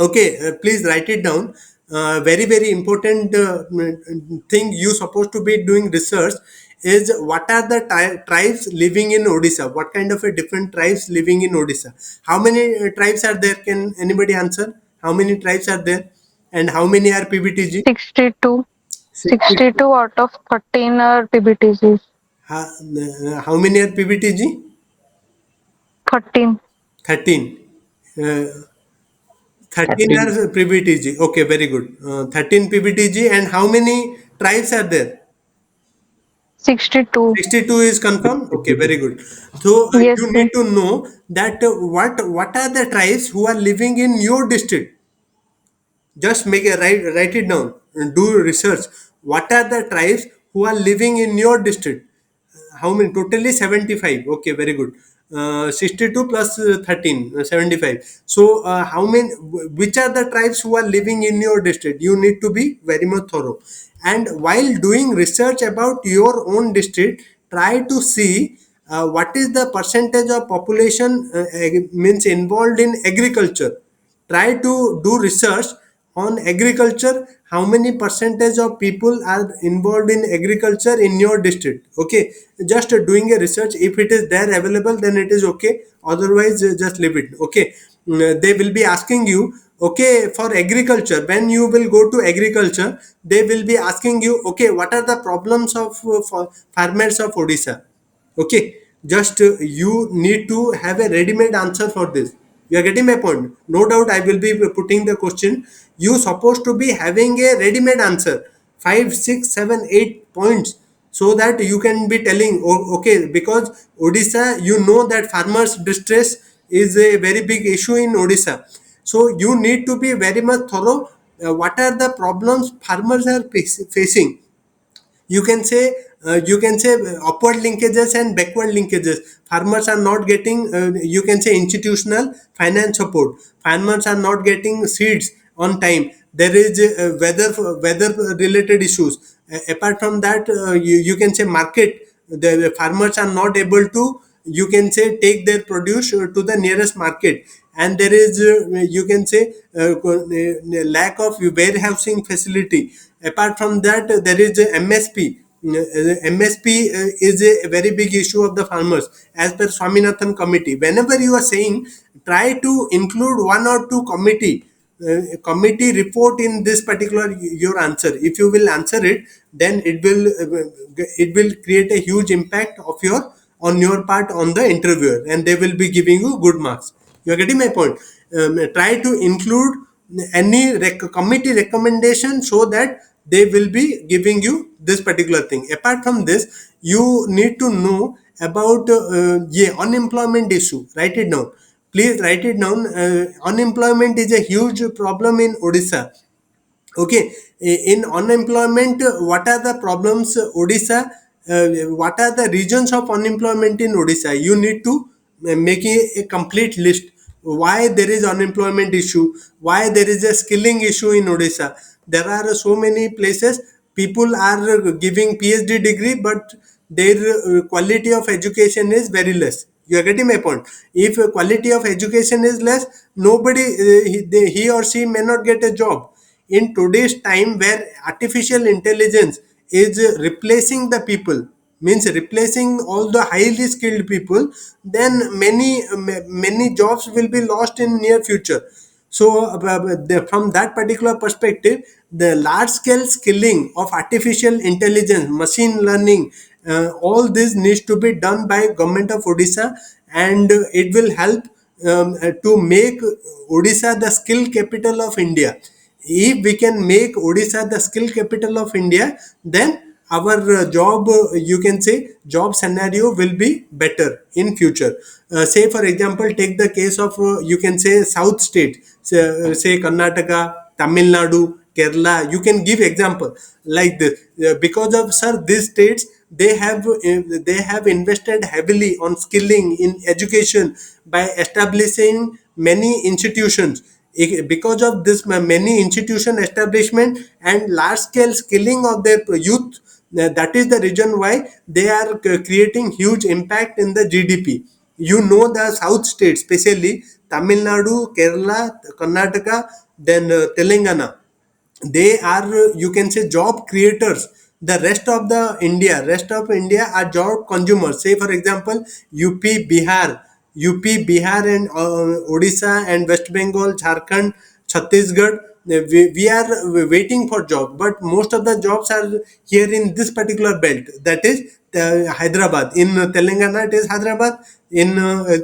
Okay, please write it down. Very very important thing you supposed to be doing research is what are the tribes living in Odisha. What kind of a different tribes living in Odisha? How many tribes are there? Can anybody answer? How many tribes are there, and how many are PBTG? 62. 62. 62 out of 13 are PBTGs. How many are PBTG? 13. 13. uh, 13 13. are PBTG. Okay, very good. 13 PBTG, and how many tribes are there? 62. 62 is confirmed. Okay, very good. So Yes, you sir. need to know that what are the tribes who are living in your district. Just make a write it down and do research. What are the tribes who are living in your district? How many? Totally 75. Okay, very good. 62 plus 13, 75. So how many? Which are the tribes who are living in your district? You need to be very much thorough. And while doing research about your own district, try to see what is the percentage of population means involved in agriculture. Try to do research on agriculture. How many percentage of people are involved in agriculture in your district? Okay, just doing a research. If it is there available, then it is okay. Otherwise just leave it. Okay. They will be asking you, okay, for agriculture, when you will go to agriculture, they will be asking you, okay, what are the problems of for farmers of Odisha? Okay, just you need to have a ready-made answer for this. You are getting my point? No doubt I will be putting the question. You supposed to be having a ready-made answer, 5 6 7 8 points, so that you can be telling, oh, okay, because Odisha, you know that farmers distress is a very big issue in Odisha. So you need to be very much thorough. What are the problems farmers are facing? You can say upward linkages and backward linkages. Farmers are not getting, you can say, institutional finance support. Farmers are not getting seeds on time. There is weather related issues. Apart from that, you can say market. The farmers are not able to you can say take their produce to the nearest market, and there is you can say lack of warehousing facility. Apart from that, there is MSP. MSP is a very big issue of the farmers as per Swaminathan committee. Whenever you are saying, try to include one or two committee report in this particular your answer. If you will answer it, then it will create a huge impact of your on your part on the interviewer, and they will be giving you good marks. You are getting my point. Try to include any committee recommendation so that they will be giving you this particular thing. Apart from this, you need to know about yeah, unemployment issue. Write it down. Please write it down. Unemployment is a huge problem in Odisha. Okay, in unemployment, what are the problems Odisha, what are the regions of unemployment in Odisha? You need to make a complete list. Why there is unemployment issue, why there is a skilling issue in Odisha. There are so many places people are giving PhD degree, but their quality of education is very less. You are getting my point. If quality of education is less, nobody he or she may not get a job. In today's time where artificial intelligence is replacing the people, means replacing all the highly skilled people, then many jobs will be lost in near future. So from that particular perspective, the large scale skilling of artificial intelligence, machine learning, all this needs to be done by government of Odisha, and it will help to make Odisha the skill capital of India. If we can make Odisha the skill capital of India, then our job, you can say, job scenario will be better in future. Say for example, take the case of you can say South state, say Karnataka, Tamil Nadu, Kerala. You can give example like this. Because of sir, these states, they have invested heavily on skilling in education by establishing many institutions. Because of this many institution establishment and large scale skilling of their youth, that is the reason why they are creating huge impact in the GDP. You know, the south states, especially Tamil Nadu, Kerala, Karnataka, then Telangana, they are you can say job creators. The rest of India are job consumers. Say for example, up bihar and Odisha and West Bengal, Jharkhand, Chhattisgarh, we are waiting for job, but most of the jobs are here in this particular belt, that is Hyderabad. In Telangana it is Hyderabad, in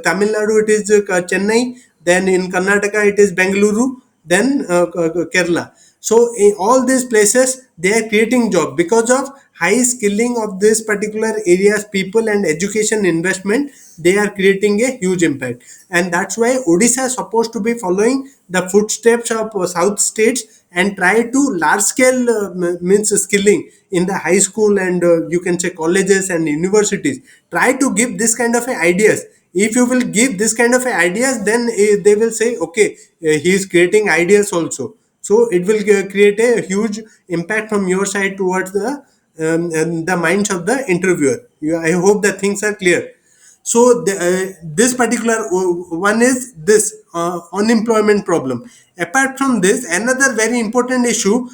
Tamil Nadu it is Chennai, then in Karnataka it is Bengaluru, then Kerala. So in all these places they are creating job because of high skilling of this particular areas people and education investment. They are creating a huge impact, and that's why Odisha is supposed to be following the footsteps of south states and try to large scale means skilling in the high school and you can say colleges and universities. Try to give this kind of ideas. If you will give this kind of ideas, then they will say okay, he is creating ideas also. So it will create a huge impact from your side towards the minds of the interviewer. I hope that things are clear. So this particular one is this unemployment problem. Apart from this, another very important issue,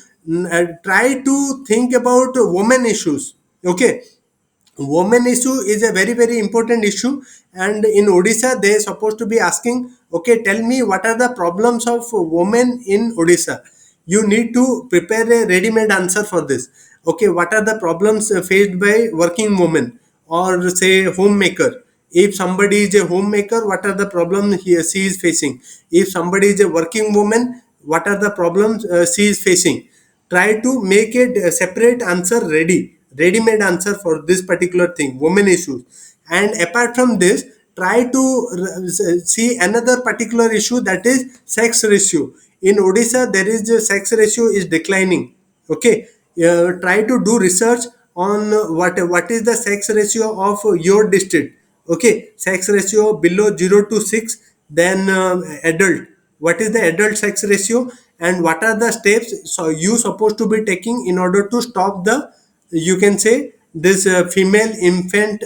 try to think about women issues. Okay, women issue is a very very important issue, and in Odisha they are supposed to be asking, okay, tell me what are the problems of women in Odisha. You need to prepare a ready made answer for this. Okay, what are the problems faced by working women or say homemaker? If somebody is a homemaker, what are the problems he or she is facing? If somebody is a working woman, what are the problems she is facing? Try to make a separate answer ready-made answer for this particular thing, women issues. And apart from this, try to see another particular issue, that is sex ratio. In Odisha, there is a sex ratio is declining. Okay, try to do research on what is the sex ratio of your district. Okay, sex ratio below 0 to 6, then adult, what is the adult sex ratio, and what are the steps so you supposed to be taking in order to stop the, you can say, this female infant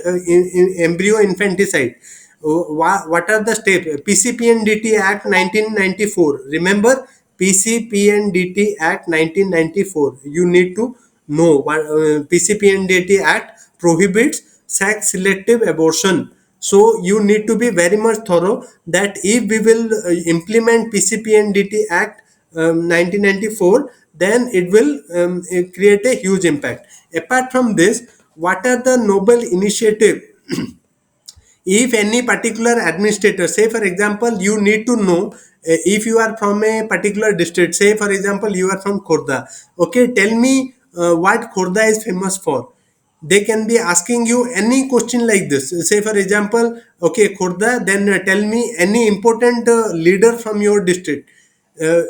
embryo infanticide. What are the steps? PCPNDT Act 1994. Remember PCPNDT Act 1994. You need to know what PCPNDT Act prohibits sex selective abortion. So you need to be very much thorough that if we will implement PCPNDT Act 1994, then it will create a huge impact. Apart from this, what are the noble initiative? If any particular administrator, say for example, you need to know if you are from a particular district, say for example you are from Khorda, okay, tell me what Khorda is famous for. They can be asking you any question like this. Say for example, okay, Khorda, then tell me any important leader from your district.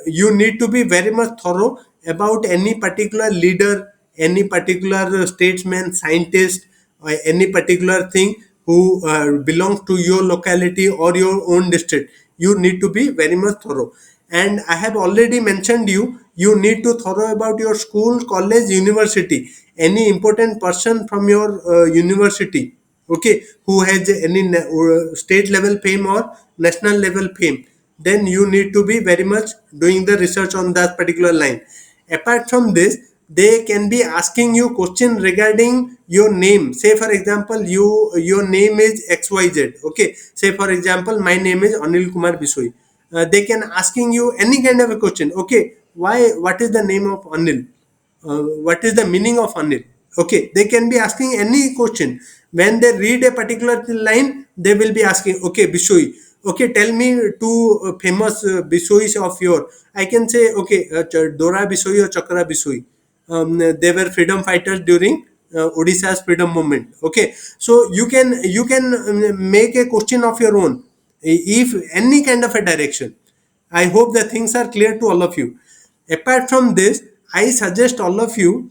You need to be very much thorough about any particular leader, any particular statesman, scientist, or any particular thing who belongs to your locality or your own district. You need to be very much thorough. And I have already mentioned you need to thorough about your school, college, university, any important person from your university, okay, who has any state level fame or national level fame, then you need to be very much doing the research on that particular line. Apart from this, they can be asking you question regarding your name. Say for example, your name is XYZ, okay, say for example my name is Anil Kumar Bisoi. They can asking you any kind of a question, okay, what is the name of Anil, what is the meaning of Anil, okay, they can be asking any question. When they read a particular line, they will be asking, okay, Bisoi, okay, tell me two famous Bisois of your. I can say, okay, Dora Bisoi or Chakra Bisoi. They were freedom fighters during Odisha's freedom movement, okay. So you can make a question of your own, if any kind of a direction. I hope the things are clear to all of you. Apart from this, I suggest all of you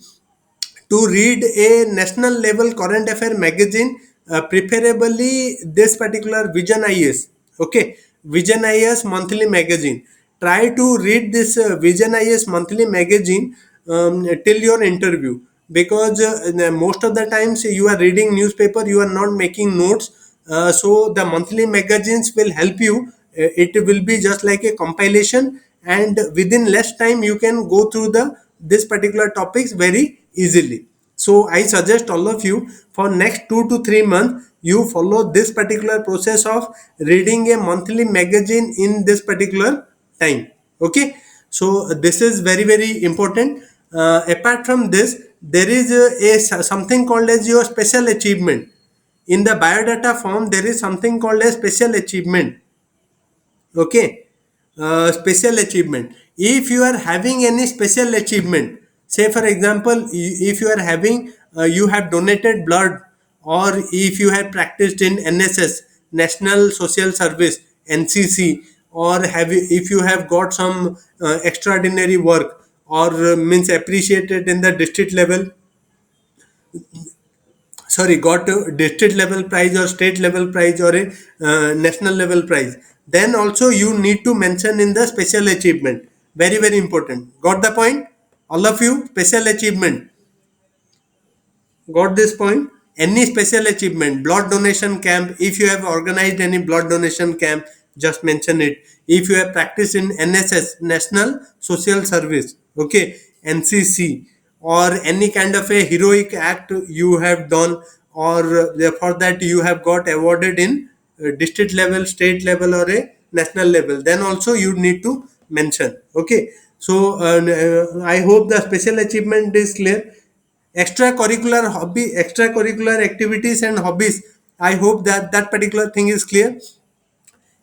to read a national level current affair magazine, preferably this particular Vision IS. Okay, Vision IS monthly magazine. Try to read this Vision IS monthly magazine till your interview, because most of the times you are reading newspaper, you are not making notes. So the monthly magazines will help you. It will be just like a compilation, and within less time you can go through the this particular topics very easily. So I suggest all of you, for next 2 to 3 months you follow this particular process of reading a monthly magazine in this particular time, okay. So this is very very important. Apart from this, there is something called as your special achievement. In the biodata form there is something called as special achievement, okay. Special achievement, if you are having any special achievement, say for example, if you are having you have donated blood, or if you have practiced in NSS, National Social Service, NCC, or if you have got some extraordinary work, or means appreciated in the district level, sorry, got a district level prize or state level prize or a national level prize, then also you need to mention in the special achievement. Very very important. Got the point, all of you? Special achievement, got this point? Any special achievement, blood donation camp, if you have organized any blood donation camp, just mention it. If you have practiced in NSS, National Social Service, okay, NCC, or any kind of a heroic act you have done, or for that you have got awarded in district level, state level, or a national level, then also you need to mention, okay. So I hope the special achievement is clear. Extracurricular activities and hobbies, I hope that that particular thing is clear.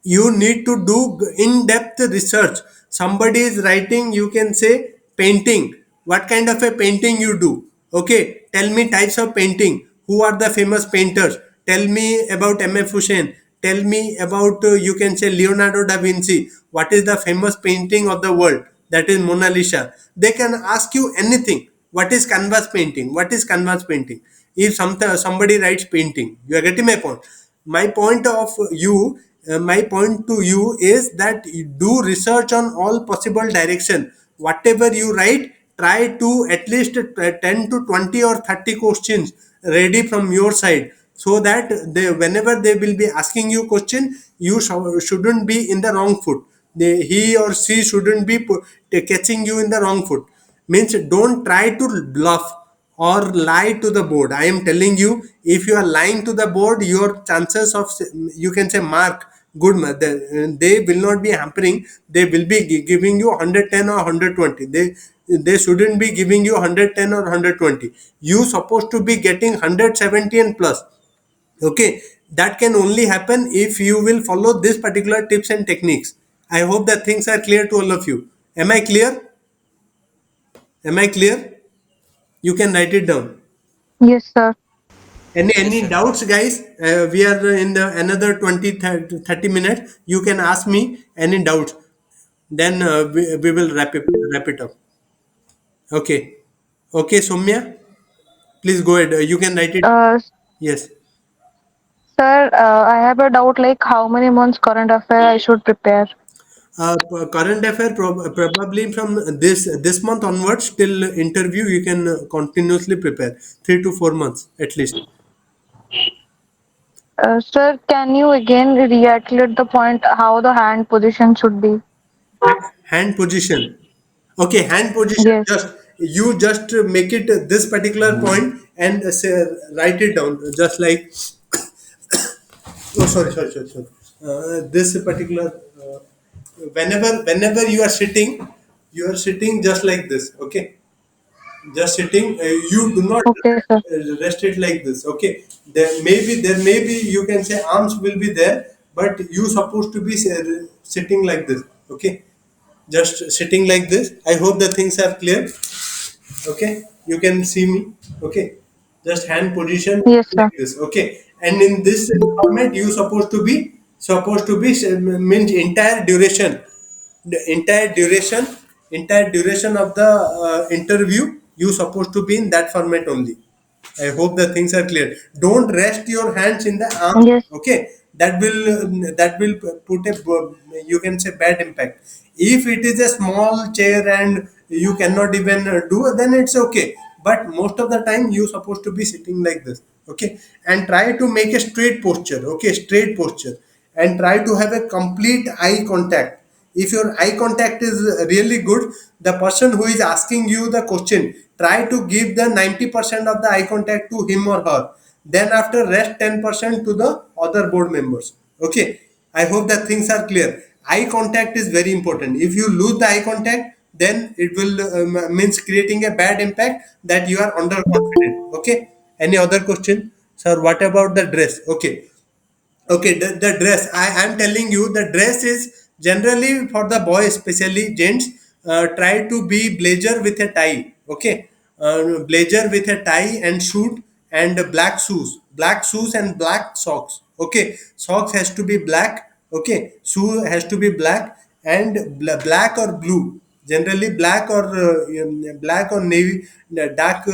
You need to do in-depth research. Somebody is writing, you can say painting, what kind of a painting you do, okay, tell me types of painting, who are the famous painters, tell me about MF Hussain, tell me about you can say Leonardo da Vinci, what is the famous painting of the world, that is Mona Lisa. They can ask you anything. What is canvas painting, what is canvas painting? If somebody writes painting, you are getting my point. My point to you is that you do research on all possible direction. Whatever you write, try to at least 10 to 20 or 30 questions ready from your side, so that they, whenever they will be asking you question, you shouldn't be in the wrong foot. He or she shouldn't be catching you in the wrong foot. Means don't try to bluff or lie to the board. I am telling you, if you are lying to the board, your chances of, you can say, mark good they will not be hampering. They will be giving you 110 or 120. They shouldn't be giving you 110 or 120. You supposed to be getting 170 and plus. Okay, that can only happen if you will follow this particular tips and techniques. I hope that things are clear to all of you. Am I clear? Am I clear? You can write it down. Yes, sir. Yes, Any sir. doubts, guys? We are in the another 20 30 minutes. You can ask me any doubts, then we will wrap it up. Okay. Okay, Somya, please go ahead. You can write it. Uh, Yes. Sir, I have a doubt like how many months current affair I should prepare. Current affair, probably from this month onwards till interview, you can continuously prepare 3 to 4 months at least. Sir, can you again reiterate the point how the hand position should be? Hand position. Okay, hand position. Yes. Just make it this particular point and say, write it down. Just like, oh, sorry. This particular, whenever you are sitting just like this. Okay, just sitting. You do not Okay, sir. rest it like this. Okay, there may be, you can say, arms will be there, but you supposed to be sitting like this. Okay, just sitting like this. I hope the things are clear. Okay, you can see me. Okay, just hand position Yes, sir. like this. Okay, and in this format, you supposed to be means entire duration of the interview, you supposed to be in that format only. I hope the things are clear. Don't rest your hands in the arm. Yes. Okay, that will put a, you can say, bad impact. If it is a small chair and you cannot even do, then it's okay. But most of the time, you supposed to be sitting like this. Okay, and try to make a straight posture. Okay, straight posture, and try to have a complete eye contact. If your eye contact is really good, the person who is asking you the question, try to give the 90% of the eye contact to him or her. Then after, rest 10% to the other board members. Okay, I hope that things are clear. Eye contact is very important. If you lose the eye contact, then it will means creating a bad impact that you are underconfident. Okay, any other question, sir? What about the dress? Okay. Okay, the dress. I am telling you, the dress is generally for the boy, especially gents. Try to be blazer with a tie. Okay, blazer with a tie and suit and black shoes and black socks. Okay, socks has to be black. Okay, shoe has to be black and black or blue. Generally, black or navy, dark.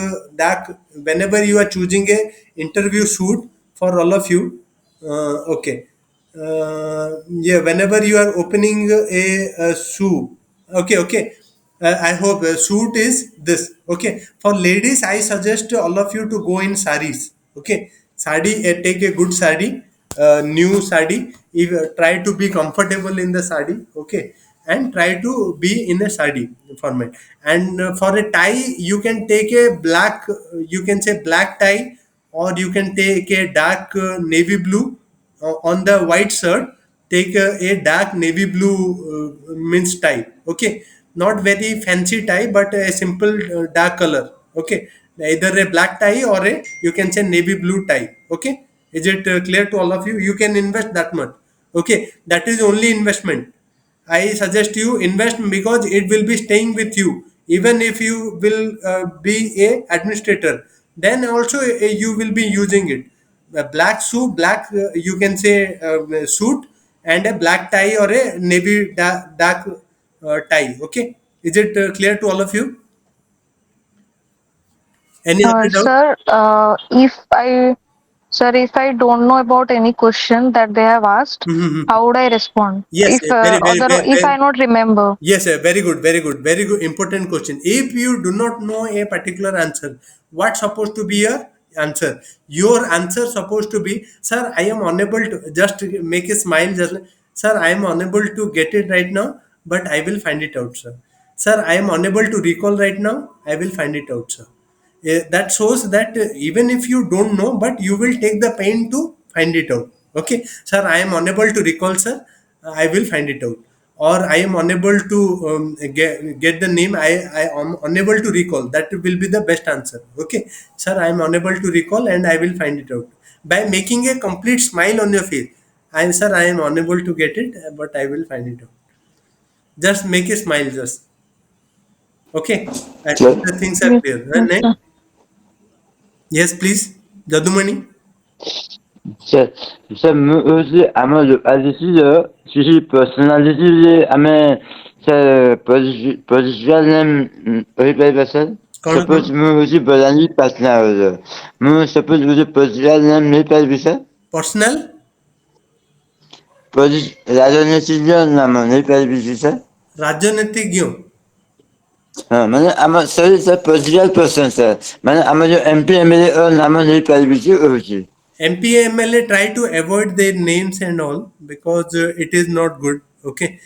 Whenever you are choosing a interview suit for all of you, okay. Yeah, whenever you are opening a shoe. Okay. I hope suit is this. Okay. For ladies, I suggest all of you to go in saris. Okay. Sari, take a good sari, new sari. If try to be comfortable in the sari. Okay. And try to be in a sari format. And for a tie, you can take a black, you can say black tie, or you can take a dark navy blue. On the white shirt, take a dark navy blue means tie. Okay, not very fancy tie, but a simple dark color. Okay, either a black tie or a, you can say, navy blue tie. Okay, is it clear to all of you? You can invest that much. Okay, that is only investment. I suggest you invest, because it will be staying with you. Even if you will be a administrator, then also you will be using it. A black suit, black, you can say, suit, and a black tie or a navy dark tie. Okay, is it clear to all of you? Any other doubt? Sir, if I don't know about any question that they have asked, how would I respond? Yes, If if I very, not remember. yes, very good. Important question. If you do not know a particular answer, what's supposed to be your answer. Your answer supposed to be, sir, I am unable to, just make a smile, just like, sir, I am unable to get it right now, but I will find it out, sir. Sir, I am unable to recall right now, I will find it out, sir. That shows that even if you don't know, but you will take the pain to find it out. Okay, sir, I am unable to recall, sir. I will find it out. Or I am unable to get the name. I am unable to recall. That will be the best answer. Okay, sir, I am unable to recall, and I will find it out by making a complete smile on your face. I am, sir, I am unable to get it, but I will find it out. Just make a smile, just. Okay, I Sir, hope the things are Yes, clear. yes, Next. sir. Yes, please. Jadumani. sir, sir, ମୁଁ ହଉଛି ଆମ ଆଜିସି କିଛି personality ଆମେ sir positional name କହିପାରିବା sir? Kଣ Suppose ମୁଁ ହଉଛି ବଲାଙ୍ଗୀର ପାଟନାର ମୁଁ suppose ଗୋଟେ positional name ନେଇପାରିବି sir? personal ରାଜନୀତିଜ୍ଞ ନାମ ନେଇପାରିବି କି sir? ରାଜନୀତିଜ୍ଞ ହଁ ମାନେ ଆମ ସରି sir political person sir ମାନେ ଆମ ଯୋଉ MP MLA ନାମ ନେଇପାରିବି କି କହୁଛି? MP MLA try to avoid their names and all because it is not good. Okay,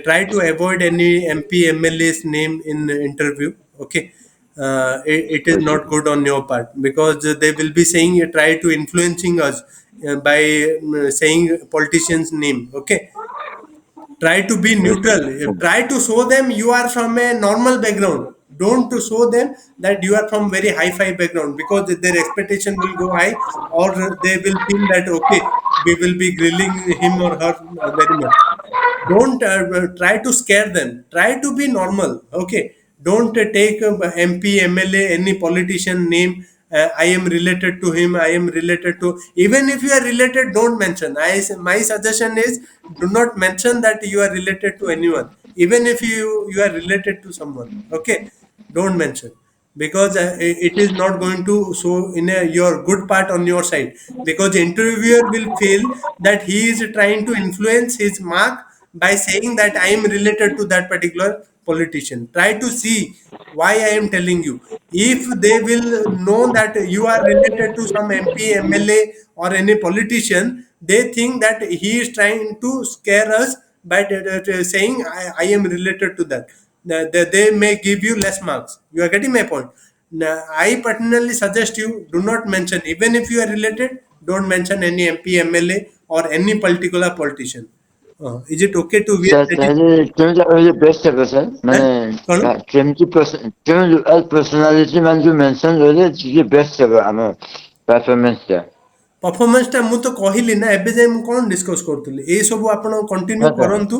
try to avoid any MP MLA's name in the interview. Okay, it is not good on your part because they will be saying try to influencing us by saying politician's name. Okay, try to be neutral. Try to show them you are from a normal background. Don't to show them that you are from very high-fi background because their expectation will go high, or they will feel that okay, we will be grilling him or her very much. Don't try to scare them. Try to be normal. Okay, don't take MP MLA any politician name. I am related to him, I am related to, even if you are related, don't mention. My suggestion is, do not mention that you are related to anyone, even if you are related to someone. Okay, don't mention, because it is not going to show in your good part on your side, because the interviewer will feel that he is trying to influence his mark by saying that I am related to that particular politician. Try to see why I am telling you. If they will know that you are related to some MP MLA or any politician, they think that he is trying to scare us by saying I am related to that. They may give you less marks. You are getting my point. Now, I personally suggest you do not mention, even if you are related, don't mention any MP MLA or any particular politician. Is it okay to wear Sir ତାହେଲେ କେମିତି କହିଲେ best ହେବ sir? eh? ମାନେ Kano? କେମିତି କେଉଁ personality ମାନେ ଯୋଉ mention ରହିଲେ ଟିକେ best ହେବ ଆମ performance ଟା? ପରଫର୍ମାନ୍ସଟା ମୁଁ ତ କହିଲି ନା, ଏବେ ଯାଇ ମୁଁ କ'ଣ ଡିସ୍କସ୍ କରୁଥିଲି, ଏଇ ସବୁ ଆପଣ କଣ୍ଟିନ୍ୟୁ ହଁ sir। କରନ୍ତୁ।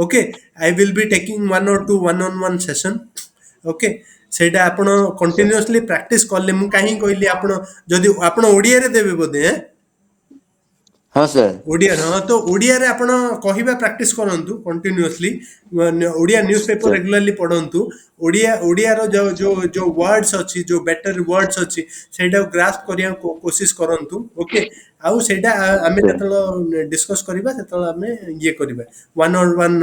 Okay, I will be taking one or two one on one session. Okay, ସେଇଟା ଆପଣ କଣ୍ଟିନ୍ୟୁଅସଲି ପ୍ରାକ୍ଟିସ୍ କଲେ, ମୁଁ କାହିଁକି କହିଲି ଆପଣ ଯଦି ଆପଣ ଓଡ଼ିଆରେ ଦେବେ ବୋଧେ ହଁ sir। ଓଡ଼ିଆରେ, ହଁ, ତ ଓଡ଼ିଆରେ ଆପଣ କହିବା ପ୍ରାକ୍ଟିସ୍ କରନ୍ତୁ continuously. Odia news paper sir। Regularly ପଢ଼ନ୍ତୁ। ଓଡ଼ିଆର ଯୋଉ ୱାର୍ଡସ୍ ଅଛି, ଯୋଉ ବେଟର ୱାର୍ଡସ୍ ଅଛି, ସେଇଟାକୁ ଗ୍ରାସ୍ପ କରିବାକୁ କୋସିସ୍ କରନ୍ତୁ। ଓକେ, ଆଉ ସେଇଟା ଆମେ sir। ଯେତେବେଳେ ଡିସ୍କସ୍ କରିବା ସେତେବେଳେ ଆମେ ଇଏ କରିବା, one on one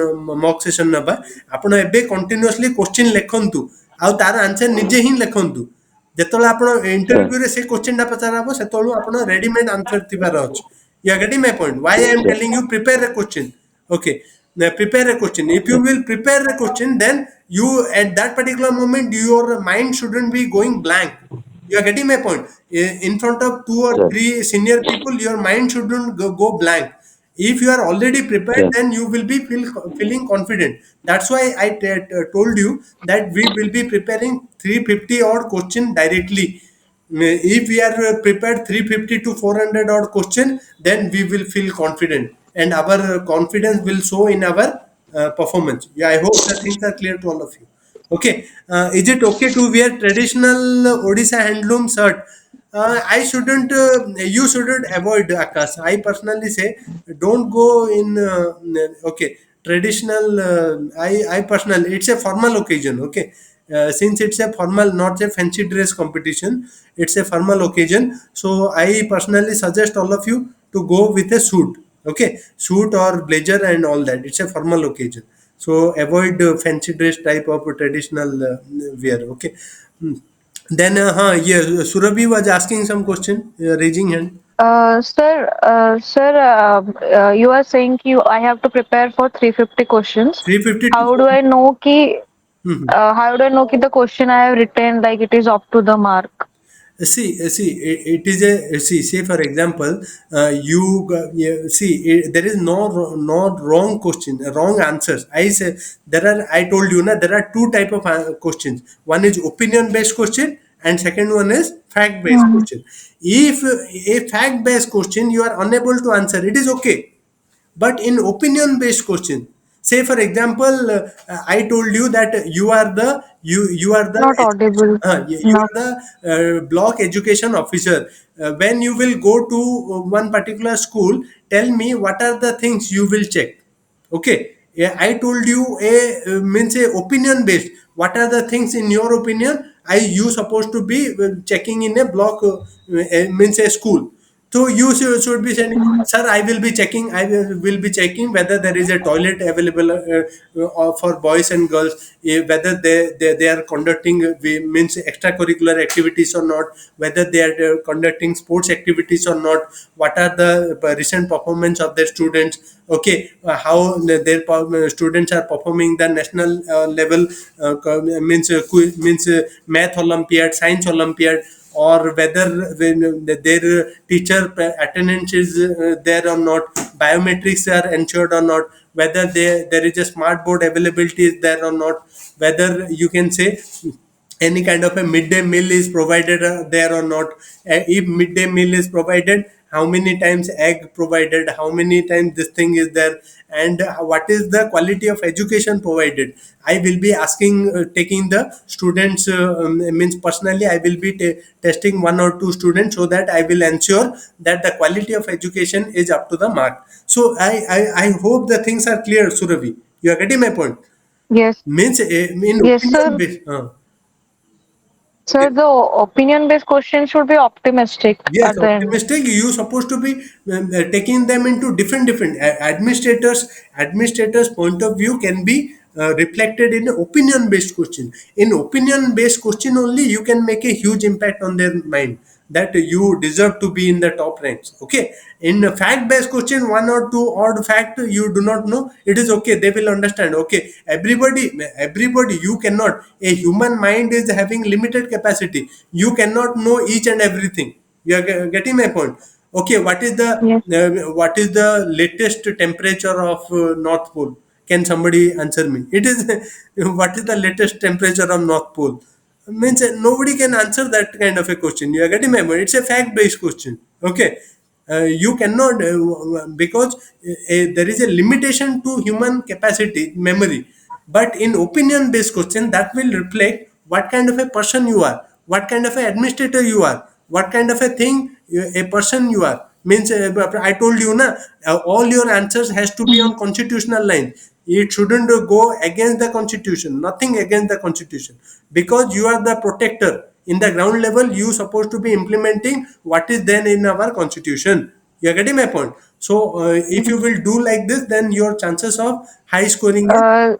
mock session ନେବା। ଆପଣ ଏବେ କଣ୍ଟିନ୍ୟୁଅସଲି କୋଶ୍ଚିନ୍ ଲେଖନ୍ତୁ, ଆଉ ତାର ଆନ୍ସର ନିଜେ ହିଁ ଲେଖନ୍ତୁ। ଯେତେବେଳେ ଆପଣ sir। ଇଣ୍ଟରଭ୍ୟୁରେ ସେ କୋଶ୍ଚିନ୍ଟା ପଚରା ହବ, ସେତେବେଳୁ ଆପଣ ରେଡିମେଡ୍ ଆନ୍ସର ଥିବାର ଅଛି। You are getting my point. Why I am sir। telling you prepare a question. Okay. Now prepare a question. If you sir। will prepare a question, then you at that particular moment your mind shouldn't be going blank. You are getting my point. In front of two or sir। three senior people, your mind shouldn't go blank. If you are already prepared, sir। then you will be feeling confident. That's why I told you that we will be preparing 350 odd question directly. If we are prepared 350 to 400 odd question, then we will feel confident, and our confidence will show in our performance. Yeah, I hope the things are clear to all of you. Okay, is it okay to wear traditional Odisha handloom shirt? I shouldn't. You shouldn't avoid Akash. I personally say don't go in. Okay, traditional. I personally, it's a formal occasion. Okay, since it's a formal, not a fancy dress competition, it's a formal occasion. So I personally suggest all of you to go with a suit. Okay, suit or blazer and all that. It's a formal occasion. So avoid fancy dress type of traditional wear. Okay. Then, yeah, Surabhi was asking some question, raising hand. You are saying I have to prepare for 350 questions. 350 to How do 4. I know how do I know the question I have written like it is up to the mark? See, it is a say for example, yeah, see, there is no wrong question, wrong answers. I say there are. I told you na there are two type of questions. One is opinion based question, and second one is fact based Mhm. question. If a fact based question you are unable to answer, it is okay. But in opinion based question, say for example, I told you that you are the Not audible you enough. are the block education officer. When you will go to one particular school, tell me what are the things you will check. Okay, yeah, I told you a means a opinion based. What are the things in your opinion I you supposed to be checking in a block, means a school. So you should be saying, sir, I will be checking. I will be checking whether there is a toilet available for boys and girls, whether they are conducting means extracurricular activities or not, whether they are conducting sports activities or not, what are the recent performance of their students. Okay, how their students are performing the national level, means math Olympiad, science Olympiad, or whether when their teacher attendance is there or not, biometrics are ensured or not, whether there is a smart board availability is there or not, whether you can say any kind of a midday meal is provided there or not. If midday meal is provided, how many times egg provided, how many times this thing is there, and what is the quality of education provided. I will be asking, taking the students, means personally I will be testing one or two students, so that I will ensure that the quality of education is up to the mark. So I hope the things are clear, Suravi. You are getting my point. Yes, Means in yes, opinion sir. based, Sir, the opinion-based question should be optimistic yes, at the end. optimistic. You supposed to be taking them into different administrators point of view can be reflected in opinion based question. In opinion based question only you can make a huge impact on their mind, that you deserve to be in the top ranks. Okay, in a fact based question, one or two odd fact you do not know, it is okay, they will understand. Okay, everybody, you cannot, a human mind is having limited capacity, you cannot know each and everything. You are getting my point. Okay, Yes, what is the latest temperature of North Pole? Can somebody answer me? It is what is the latest temperature of North Pole? Means nobody can answer that kind of a question. You are getting my point. It's a fact based question. Okay, you cannot, because there is a limitation to human capacity memory. But in opinion based question, that will reflect what kind of a person you are, what kind of an administrator you are, what kind of a thing a person you are. Means I told you na, all your answers has to be on constitutional line. It shouldn't go against the constitution, nothing against the constitution, because you are the protector. In the ground level you supposed to be implementing what is then in our constitution. You are getting my point. So if you will do like this, then your chances of high scoring is. uh,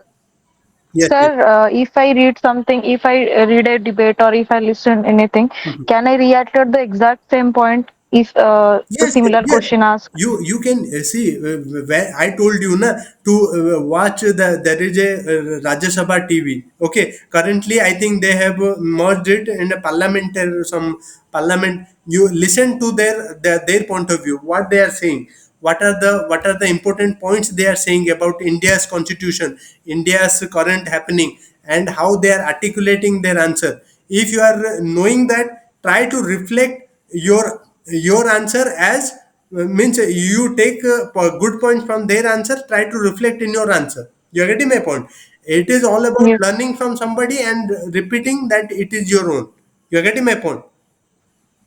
Yes, yes. sir, if I read something, if I read a debate or if I listen anything, can I react at the exact same point if the Yes, similar yes. question asked? You can see, where I told you na, to watch there is a Rajya Sabha TV. Okay, currently I think they have merged it in a parliament or some parliament. You listen to their point of view, what they are saying. What are the important points they are saying about India's constitution, India's current happening, and how they are articulating their answer. If you are knowing that, try to reflect your answer as, means you take good points from their answer, try to reflect in your answer. You're getting my point. It is all about Yes, learning from somebody and repeating that it is your own. You're getting my point.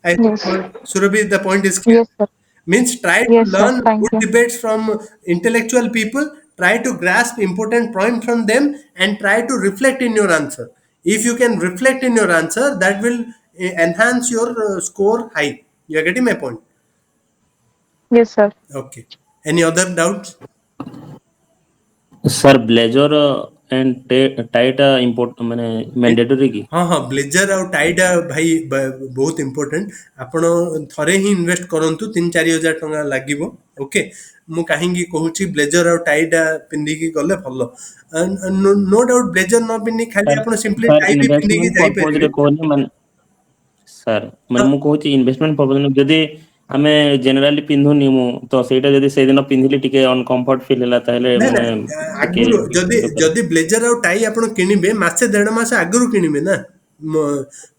I hope, yes, Surabhi, the point is clear. yes, sir. Means try to Yes, sir. learn Thank good you. debates from intellectual people, try to grasp important point from them, and try to reflect in your answer. If you can reflect in your answer, that will enhance your score high. You are getting my point. Yes, sir. Okay. Any other doubts? Sir, Blazor and टाइटा import माने mandatory की हाँ हाँ blazer आउ टाइटा भाई बहुत important आपण थरे ही इन्वेस्ट करंतु 3-4 हजार टंका लागिवो ओके मु काहेंगी कहूची ब्लेजर आउ टाइटा पिंदिकी गले भलो नो डाउट ब्लेजर न पिंदी खाली आपण सिंपली सर टाई भी पिंदिकी इन्वेस्टमेंट जाई पर्पज रे परिबे कहनी माने सर हाँ माने मु कहूची इन्वेस्टमेंट पर्पज जदी आमे जनरली पिंधुनी मु तो सेटा जदी से दिन पिंधिली टिके अनकंफर्ट फील होला ताहले ना ना माने टिके आगुरु जदि तो कर जदि ब्लेजर आउ टाई आपण किनिबे मासे 1.5 मास आगुरु किनिबे ना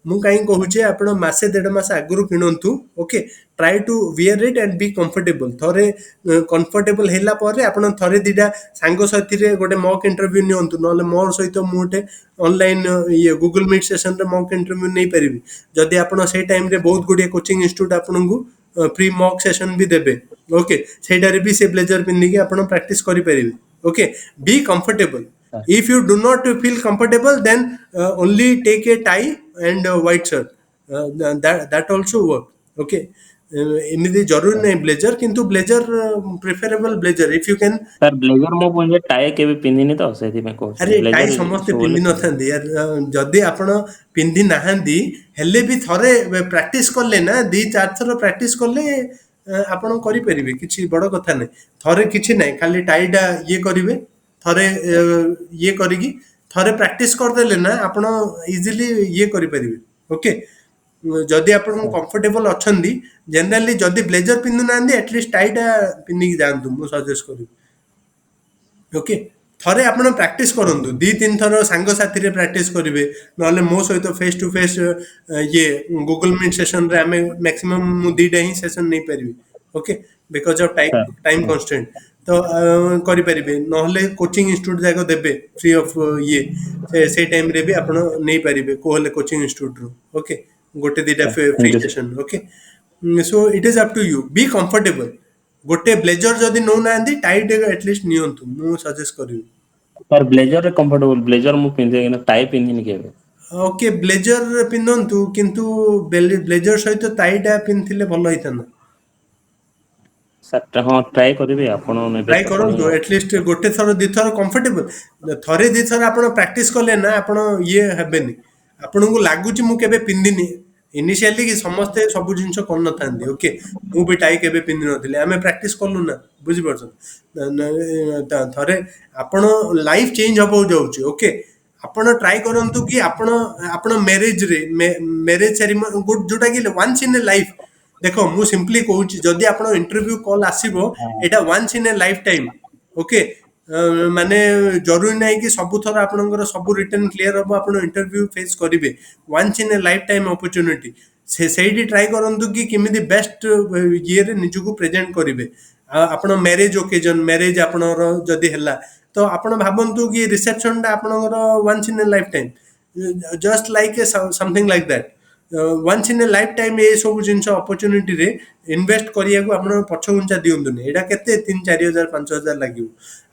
मु काई कहूचे आपण मासे 1.5 मास आगुरु किनंतु okay try to wear it and be comfortable थरे कंफर्टेबल हैला परे आपण थरे दिडा सांगो साथी रे गोटे मॉक इंटरव्यू नियंतु नले मोर सहित मुटे ऑनलाइन ये गूगल मीट सेशन रे मॉक इंटरव्यू नै परिबी जदि आपण से टाइम रे बहुत गुडी कोचिंग इंस्टीट्यूट आपनकु फ्री मॉक सेशन भी देबे ओके सेटारे भी से ब्लेजर पिन्नी के आपण प्रैक्टिस करि परिबे okay be comfortable if you do not feel comfortable then only take a tie and a white shirt that also work okay एମିତି जरूरी नहीं ब्लेजर किंतु blazer preferable blazer if you can sir blazer मो पुंजे tie केबे पिंधिनी तो सेथि में कहूची अरे tie blazer समस्ते सब पिंधि बोले नथांती यार जदि आपण पिंधि नाहांती हेले भी थरे प्रैक्टिस करले ना 2-4 थर प्रैक्टिस करले आपण करि परिबे किछि बड़ कथा नै थरे किछि नै खाली टाईटा ये करिवे थरे ये करिकी थरे प्रैक्टिस कर देले ना आपण इजीली ये करि परिबे ओके जदि आपण कंफर्टेबल अछंदी जनरली जदि ब्लेजर पिंधु नांदी एटलीस्ट टाईटा पिंधि जांतु मु सजेस्ट करिबी ओके थरे आपण प्रैक्टिस करंतु 2-3 थर सांग साथी रे प्रैक्टिस करिवे नले मो सहित फेस टू फेस ये गूगल मीट सेशन रे हमें मैक्सिमम मु 2टा ही सेशन नै परिबी okay because of sir time constant तो करि परिबे नहले कोचिंग इंस्टीट्यूट जाको देबे फ्री ऑफ ये से टाइम रे भी आपण नै परिबे कोहले कोचिंग इंस्टीट्यूट रो ओके गोटे 2टा free thank you session okay so it is up to you be comfortable गोटे ब्लेजर जदि नौ नांदी टाइट एटलीस्ट नियंतु मु सजेस्ट करिवि सर ब्लेजर रे कंफर्टेबल ब्लेजर मु पिंधे कि टाई पिंधिनी केबे ओके ब्लेजर पिंधंतु किंतु ब्लेजर सहित टाईटा पिंधिले भलो होइतन सर हां ट्राई करिवे आपण नेबे ट्राई तो करंतु कहनी एटलीस्ट गोटे थर दि थर कंफर्टेबल थरे दि थर आपण प्रैक्टिस करले ना आपण ये हेबेनी आपनको लागुची मु केबे पिंदिनी इनिशियली कि समस्ते सब जिंस कर न थांदी ओके मु भी टाई केबे पिंदि नथिले आमे प्रैक्टिस करलु ना बुझि परछन थरे आपण लाइफ चेंज हबो जाउची ओके आपण ट्राई करंतु कि आपण मैरिज रे मैरिज सेरेमनी गुड जोटा कि वंस इन ए लाइफ देखो मु सिंपली कहूची जदि आपण इंटरव्यू कॉल आसीबो एटा once in a lifetime okay माने जरूरी नहीं कि सब थर आपनकर सब रिटर्न क्लियर हम आप इंटरव्यू फेस करेंगे once in a lifetime opportunity से ट्राई करंतु कि केमिति बेस्ट ये रे निजको प्रेजेंट करेंगे आपण मैरिज ओकेजन मैरिज आपणर जदि हैला तो आपण भाबंतु कि रिसेप्शन टा आपणकर once in a lifetime just like a something like that once in a lifetime ये सब जिनस अपॉर्चुनिटी रे इन्वेस्ट करिया को आपण पछ गुंचा दियंतुनी एटा केते 3-4 हजार 5 हजार लागिवो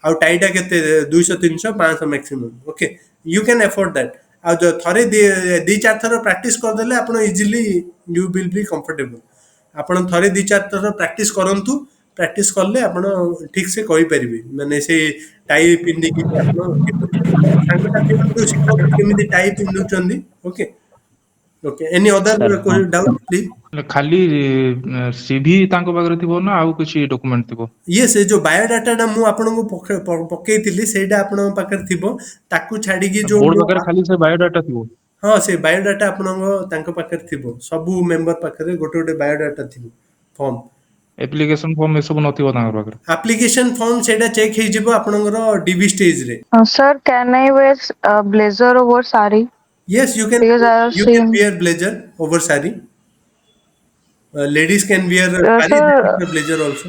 आउ टाईटा केते 200-300-500 maximum okay you can afford that ah जो थरे 2-4 थर प्रैक्टिस कर देले आपण easily you will be comfortable आपण थरे 2-4 थर प्रैक्टिस करंतु प्रैक्टिस करले आपण ठीक से कहि परिबे माने से टाई पिंदी कि आपण सांग साथी ମାନଙ୍କୁ ଶିଖ କେମିତି टाई ପିନ୍ଧୁଛନ୍ତି okay okay any sir other हां डाउट प्लीज खाली सीवी तांको पाखरे थिबो ना आउ किछि डॉक्यूमेंट थिबो ये से जो बायोडाटा टा मु आपनको पकेइतिली सेटा आपन पाखर थिबो ताकू छाडी की जो बोर्ड पाखरे खाली से बायोडाटा थिबो हाँ से बायोडाटा आपनको तांको पाखर थिबो सबु मेंबर पाखरे गोटे गोटे बायोडाटा थिबो फॉर्म एप्लीकेशन फॉर्म ए सब नथिबो तांको पाखरे एप्लीकेशन फॉर्म सेटा चेक हे जिवो आपनकर डीबी स्टेज रे Sir, can I wear blazer over sari? Yes Because I have you can seen, wear blazer over sari ladies can wear sari they sir, prefer blazer also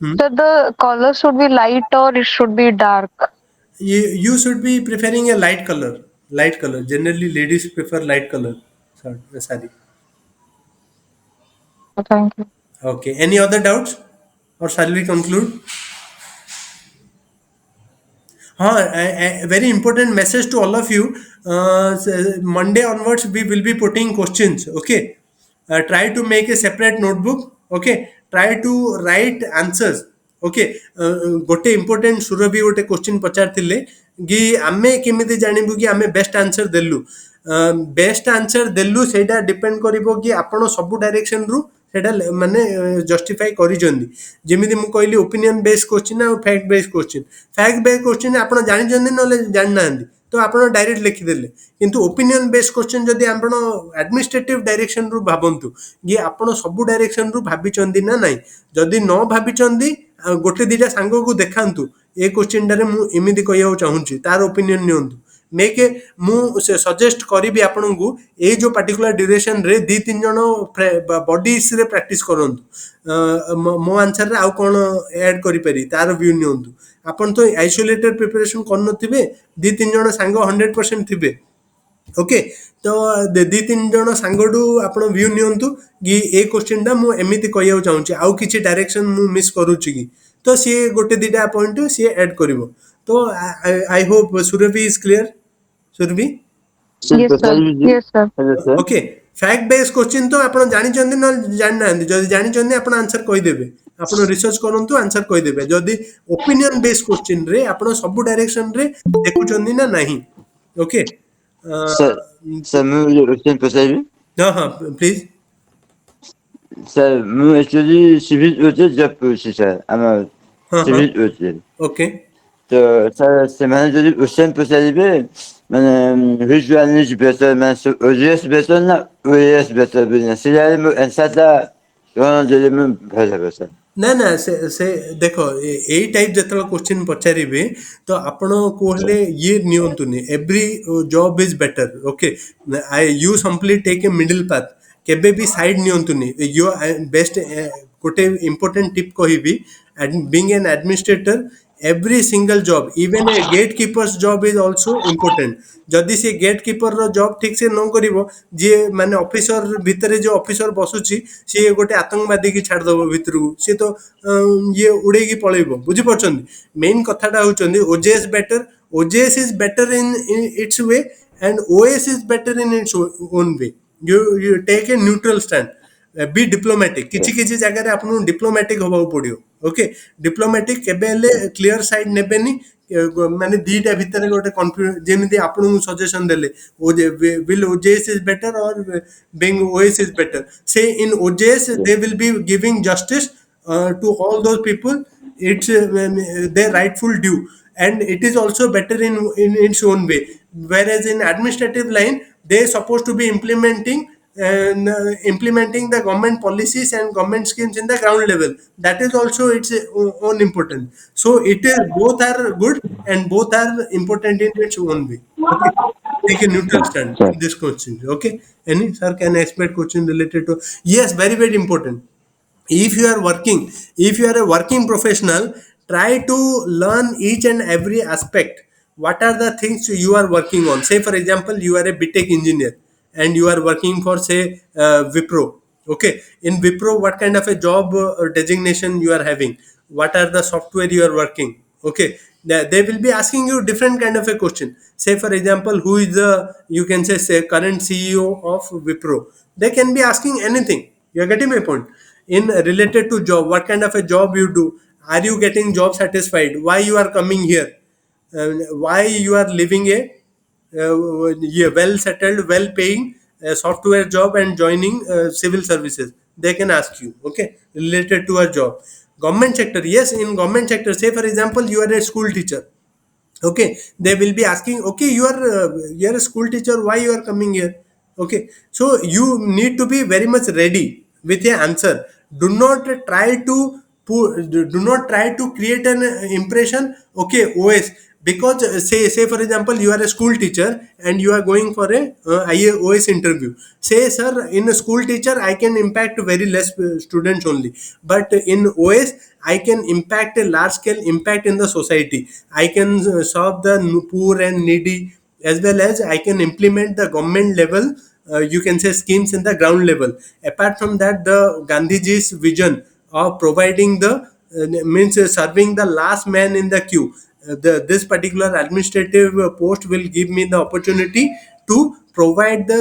hmm. sir, the color should be light or it should be dark. You should be preferring a light color generally ladies prefer light color sari Thank you. okay any other doubts or shall we conclude a very important message to all of you Monday onwards we will be putting questions okay try to make a separate notebook okay try to write answers okay गोटे important Surabhi गोटे question पचार थिले कि आमे केमिति जानिबु कि आमे best answer देलु best answer देलु सेटा डिपेंड करिवो कि आपण सब डायरेक्शन रु सेटा माने जस्टिफाई करिजंदी जेमिति मु कहली ओपिनियन बेस्ड क्वेश्चन और फैक्ट बेस्ड क्वेश्चन आपण जानि जंदी नले जानि नांदी तो आपण डायरेक्ट लिखि देले किंतु ओपिनियन बेस्ड क्वेश्चन जदि आपण एडमिनिस्ट्रेटिव डायरेक्शन रु भाबंतु कि आपण सब डायरेक्शन रु भाबी चंदी ना नाही जदि न भाबी चंदी गोटे दिटा सांग को देखांतु ए क्वेश्चन टारे मु एमिति कहियो चाहूची तार ओपिनियन नियंतु मेके मु सजेस्ट करिबि आपनकु ए जो पर्टिकुलर ड्यूरेशन रे दी तीन जण बॉडीज रे प्रैक्टिस करंतु मो आंसर रे आउ कोन ऐड करि परि तार व्यू नियंतु आपन तो आइसोलेटेड प्रिपरेशन करनथिबे दी तीन जण सांग 100% थिबे ओके तो दी तीन जण सांगडू आपण व्यू नियंतु कि ए क्वेश्चन टा मु एमिति कहियो चाहूची आउ किछि डायरेक्शन मु मिस करूची कि तो सी गोटे दिटा पॉइंट सी ऐड करिवो तो I hope Surabhi is clear Surabhi Yes, sir. Yes, sir. Hello sir okay fact based question तो आपण जानि चंदी न जानि नांदी जदि जानि चंदी आपण आंसर कहि देबे आपण रिसर्च करंतु आंसर कहि देबे जदि ओपिनियन बेस्ड क्वेश्चन रे आपण सब डायरेक्शन रे देखु चंदी ना नाही ओके सर सर मैं क्वेश्चन पचाइबी हां हां प्लीज सर मैं एक्चुअली सिविल होचे जब पूछी सर आम हां हां सिविल होचे ओके तो सर ସେମାନେ ଯଦି क्वेश्चन पचारिबे ମାନେ which one is better ମାନେ OJS better ନା OAS better business ସେ ଜାଗାରେ ମୋ answer ଟା କଣ ଦେଲେ ମୁଁ ଭଲ ହେବ sir ना ना से देखो ए टाइप जतला क्वेश्चन पचारिबे तो आपण कोहले ये नियंतुनी every job is better okay I you simply take a middle path केबे भी साइड नियंतुनी यू बेस्ट गोटे इंपोर्टेंट टिप कहिबी being an administrator every single job even a gatekeeper's job is also important जदि से गेटकीपर रो job ठीक से न करिवो जे माने ऑफिसर भितरे जो ऑफिसर बसुची से गोटे आतंकवादी की छाड़ दबो भितरु से तो ये उड़े की पळेबो बुझी परछन मेन कथाटा होचंदी OJS better OJS is better in its way and OS is better in its own way you take a neutral stand B diplomatic किछि किछि जगह रे आपन डिप्लोमेटिक होबा पड़ियो ओके डिप्लोमेटिक केबे ले क्लियर साइड नेबेनी माने दीटा भितर गोटे कन्फ्यूजन जेमिति आपन सजेशन देले ओ will OJS is better or being OS is better say in OJS they will be giving justice to all those people it's their rightful due and it is also better in its own way whereas in administrative line they supposed to be implementing the government policies and government schemes in the ground level that is also its own important so it is both are good and both are important in its own way okay take a neutral stand sir in this question okay any sir can I expect question related to yes very important if you are a working professional try to learn each and every aspect what are the things you are working on say for example you are a btech engineer and you are working for say wipro okay in wipro what kind of a job designation you are having what are the software you are working okay they will be asking you different kind of a question say for example who is the you can say current ceo of wipro they can be asking anything you are getting my point in related to job what kind of a job you do are you getting job satisfied why you are coming here why you are living a yeah, well settled well paying software job and joining civil services they can ask you okay related to a job government sector yes in government sector say for example you are a school teacher okay they will be asking okay you are a school teacher why you are coming here okay so you need to be very much ready with a answer do not try to do not try to create an impression okay os because say for example you are a school teacher and you are going for a IAOS interview say sir in a school teacher I can impact very less students only but in OS I can impact a large scale impact in the society I can serve the poor and needy as well as I can implement the government level you can say schemes in the ground level apart from that the Gandhiji's vision of providing the means serving the last man in the queue this particular administrative post will give me the opportunity to provide the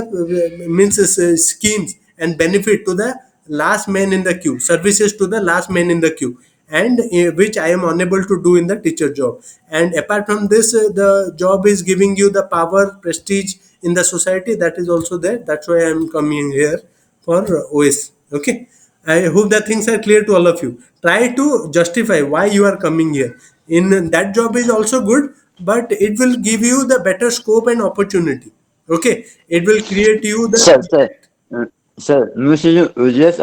means schemes and benefit to the last man in the queue services to the last man in the queue and which I am unable to do in the teacher job. And apart from this, the job is giving you the power, prestige in the society, that is also there. That's why I am coming here for OS. Okay, I hope that things are clear to all of you. Try to justify why you are coming here. In that job is also good, but it will give you the better scope and opportunity. Okay, it will create you the Sir, sir, monsieur, yes,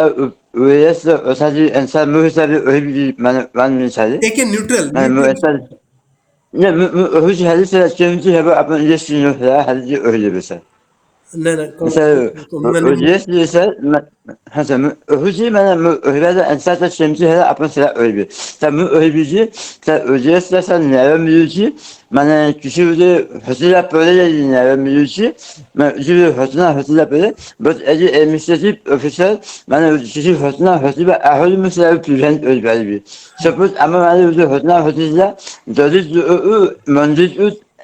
yes, sadece insan mühesebe öyle bir man misali. take a neutral Yani neutral. mühesebe ne mühesebe hadise çemci hebe apan yesin yok ya hadise öyle bir şey. No, no, Mesela mane- yes ise mesela öhücü bana öhüde insan çemci hebe apan sıra öyle bir. Sen öhücü sen öhücü sen ne öhücü bana kişi de hızla böyle ne öhücü ben hızla böyle but administrative officer bana kişi hızla ahıl mesela prevent öyle bir. Suppose ama bana hızla dedi mandık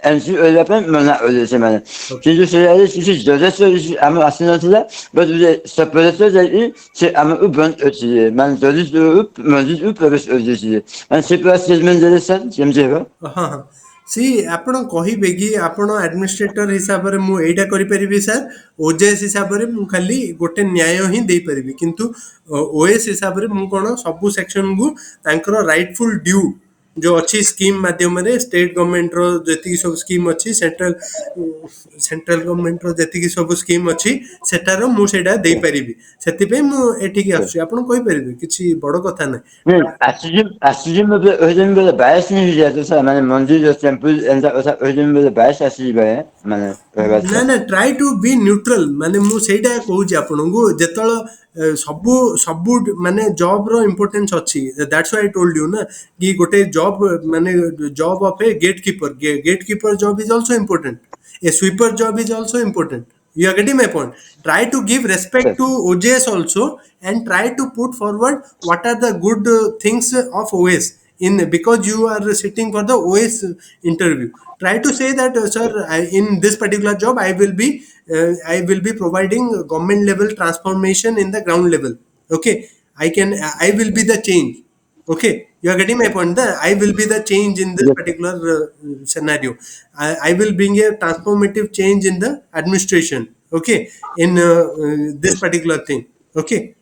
ensi öyle yapan bana öyle semana. Çünkü şeyleri kişi döde söylüyor ama aslında da böyle separatör değil şey ama ben ötüyor. Ben döde mandık öyle ben separatör menjere sen ଯେମିତି ହଁ C ଆପଣ କହିବେ କି ଆପଣ administrator ହିସାବରେ ମୁଁ ଏଇଟା କରିପାରିବି ସାର୍, ଓଜେଏସ୍ ହିସାବରେ ମୁଁ ଖାଲି ଗୋଟେ ନ୍ୟାୟ ହିଁ ଦେଇପାରିବି, କିନ୍ତୁ ଓଏସ୍ ହିସାବରେ ମୁଁ କ'ଣ ସବୁ ସେକ୍ସନକୁ ତାଙ୍କର ରାଇଟଫୁଲ୍ ଡ୍ୟୁ जो अच्छी स्कीम माध्यम स्टेट गवर्नमेंट रो जति सब स्कीम अच्छी सेंट्रल गवर्नमेंट रो जति सब स्कीम अच्छी सेटार मु सेटा देई परिबी, सेति पे मु एठिक आसुची, आपण कहि परिबे किछि बड़ कथा नै. Aslıcım böyle bias ne diyeceğiz mesela hani Mondial Temple özüm böyle bias aslı böyle hani ନା öyle. ନା ट्राई टू बी न्यूट्रल, माने मु सेटा कहूची आपनकु जेतळ सबु सबु माने जॉब रो इंपोर्टेंस अछि, that's why I told you ना कि गोटे जॉब माने job of a gatekeeper job is also important, a sweeper job is also important. You are getting my point. Try to give respect to OJS also, and try to put forward what are the good things of OS in, because you are sitting for the OS interview. Try to say that sir, in this particular job I will be providing government level transformation in the ground level. Okay, I will be the change. Okay, you are getting my point. I will be the change in this particular scenario. I will bring a transformative change in the administration. Okay, in this particular thing. Okay,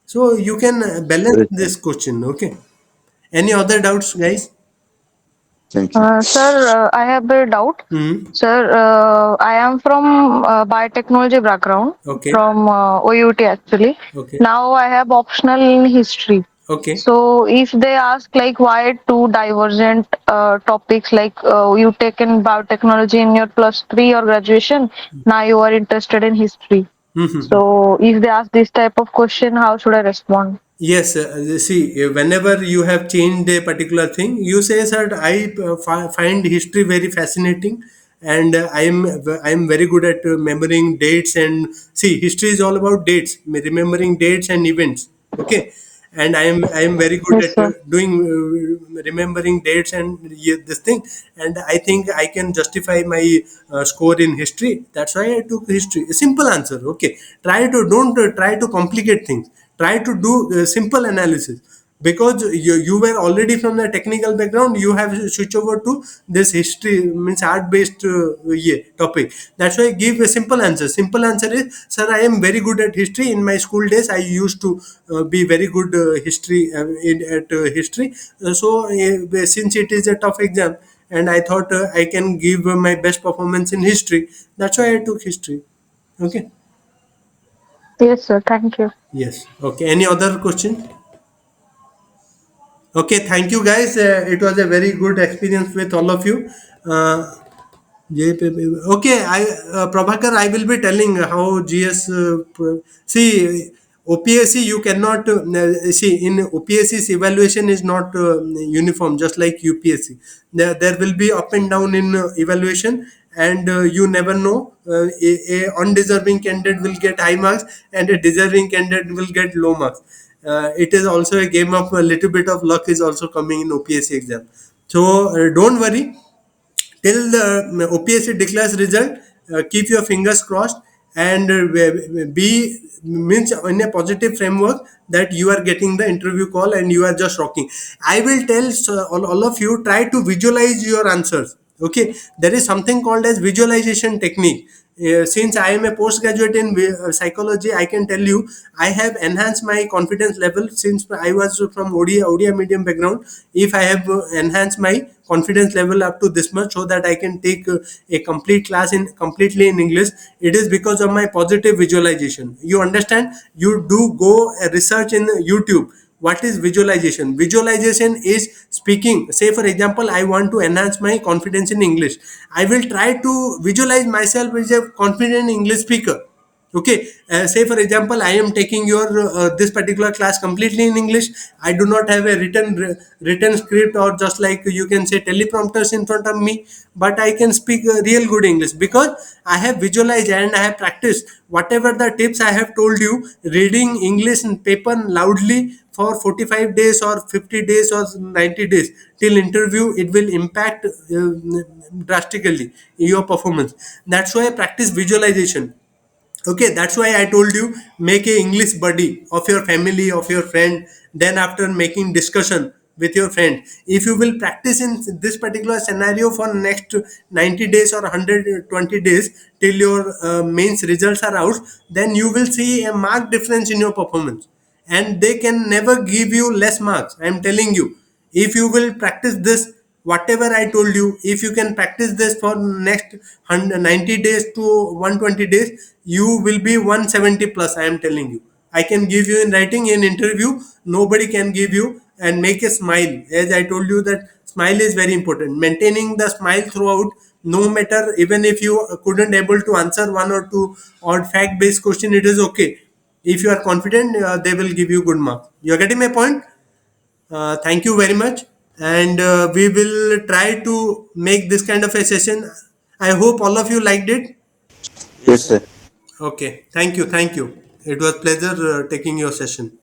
so you can balance this question. Okay, any other doubts, guys? Thank you. Sir, I have a doubt. Hmm. Sir, I am from biotechnology background, Okay. from OUT actually. Okay. Now I have optional in history. Okay. So if they ask like why two divergent topics, like you taken biotechnology in your +3 or graduation, now you are interested in history. Hmm. So if they ask this type of question, how should I respond? Yes, see, whenever you have changed a particular thing, you say, "Sir, I find history very fascinating, and I am very good at remembering dates." And see, history is all about dates, remembering dates and events. Okay, and I am very good Yes, at sir. doing remembering dates and this thing, and I think I can justify my score in history. That's why I took history. A simple answer. Okay, don't try to complicate things. Try to do simple analysis, because you were already from the technical background, you have switch over to this history, means art based yeah, topic. That's why give a simple answer. Simple answer is, sir, I am very good at history. In my school days I used to be very good at history. Since it is a tough exam, and I thought I can give my best performance in history, that's why I took history. Okay. Yes, sir. Thank you. Yes. Okay. Any other question? Okay. Thank you, guys. It was a very good experience with all of you. Uh, okay, Prabhakar, I will be telling how GS. See, OPSC you cannot see in OPSC's evaluation is not uniform, just like UPSC. There will be up and down in evaluation, and you never know. A undeserving candidate will get high marks, and a deserving candidate will get low marks. It is also a game of a little bit of luck is also coming in OPSC exam. So don't worry till the OPSC declares result. Keep your fingers crossed, and be means in a positive framework that you are getting the interview call and you are just rocking. I will tell all of you, try to visualize your answers. Okay, there is something called as visualization technique. Since I am a postgraduate in psychology, I can tell you I have enhanced my confidence level since I was from Odia medium background. If I have enhanced my confidence level up to this much so that I can take a complete class in completely in English, it is because of my positive visualization. You understand? You do go research in YouTube. What is visualization? Visualization is speaking. Say for example, I want to enhance my confidence in English. I will try to visualize myself as a confident English speaker. Okay, say for example, I am taking your this particular class completely in English. I do not have a written script or just like you can say teleprompters in front of me, but I can speak real good English because I have visualized and I have practiced whatever the tips I have told you. Reading English in paper loudly for 45 days or 50 days or 90 days till interview, it will impact drastically your performance. That's why I practice visualization. Okay, that's why I told you, make a English buddy of your family, of your friend. Then after making discussion with your friend, if you will practice in this particular scenario for next 90 days or 120 days till your mains results are out, then you will see a marked difference in your performance, and they can never give you less marks. I am telling you, if you will practice this, whatever I told you, if you can practice this for next 90 days to 120 days, you will be 170 plus. I am telling you, I can give you in writing. In interview, nobody can give you. And make a smile, as I told you that smile is very important. Maintaining the smile throughout, no matter, even if you couldn't able to answer one or two or fact based question, it is okay. If you are confident, they will give you good marks. You are getting my point? Thank you very much, and we will try to make this kind of a session. I hope all of you liked it. Yes, sir. Okay, thank you, thank you. It was pleasure taking your session.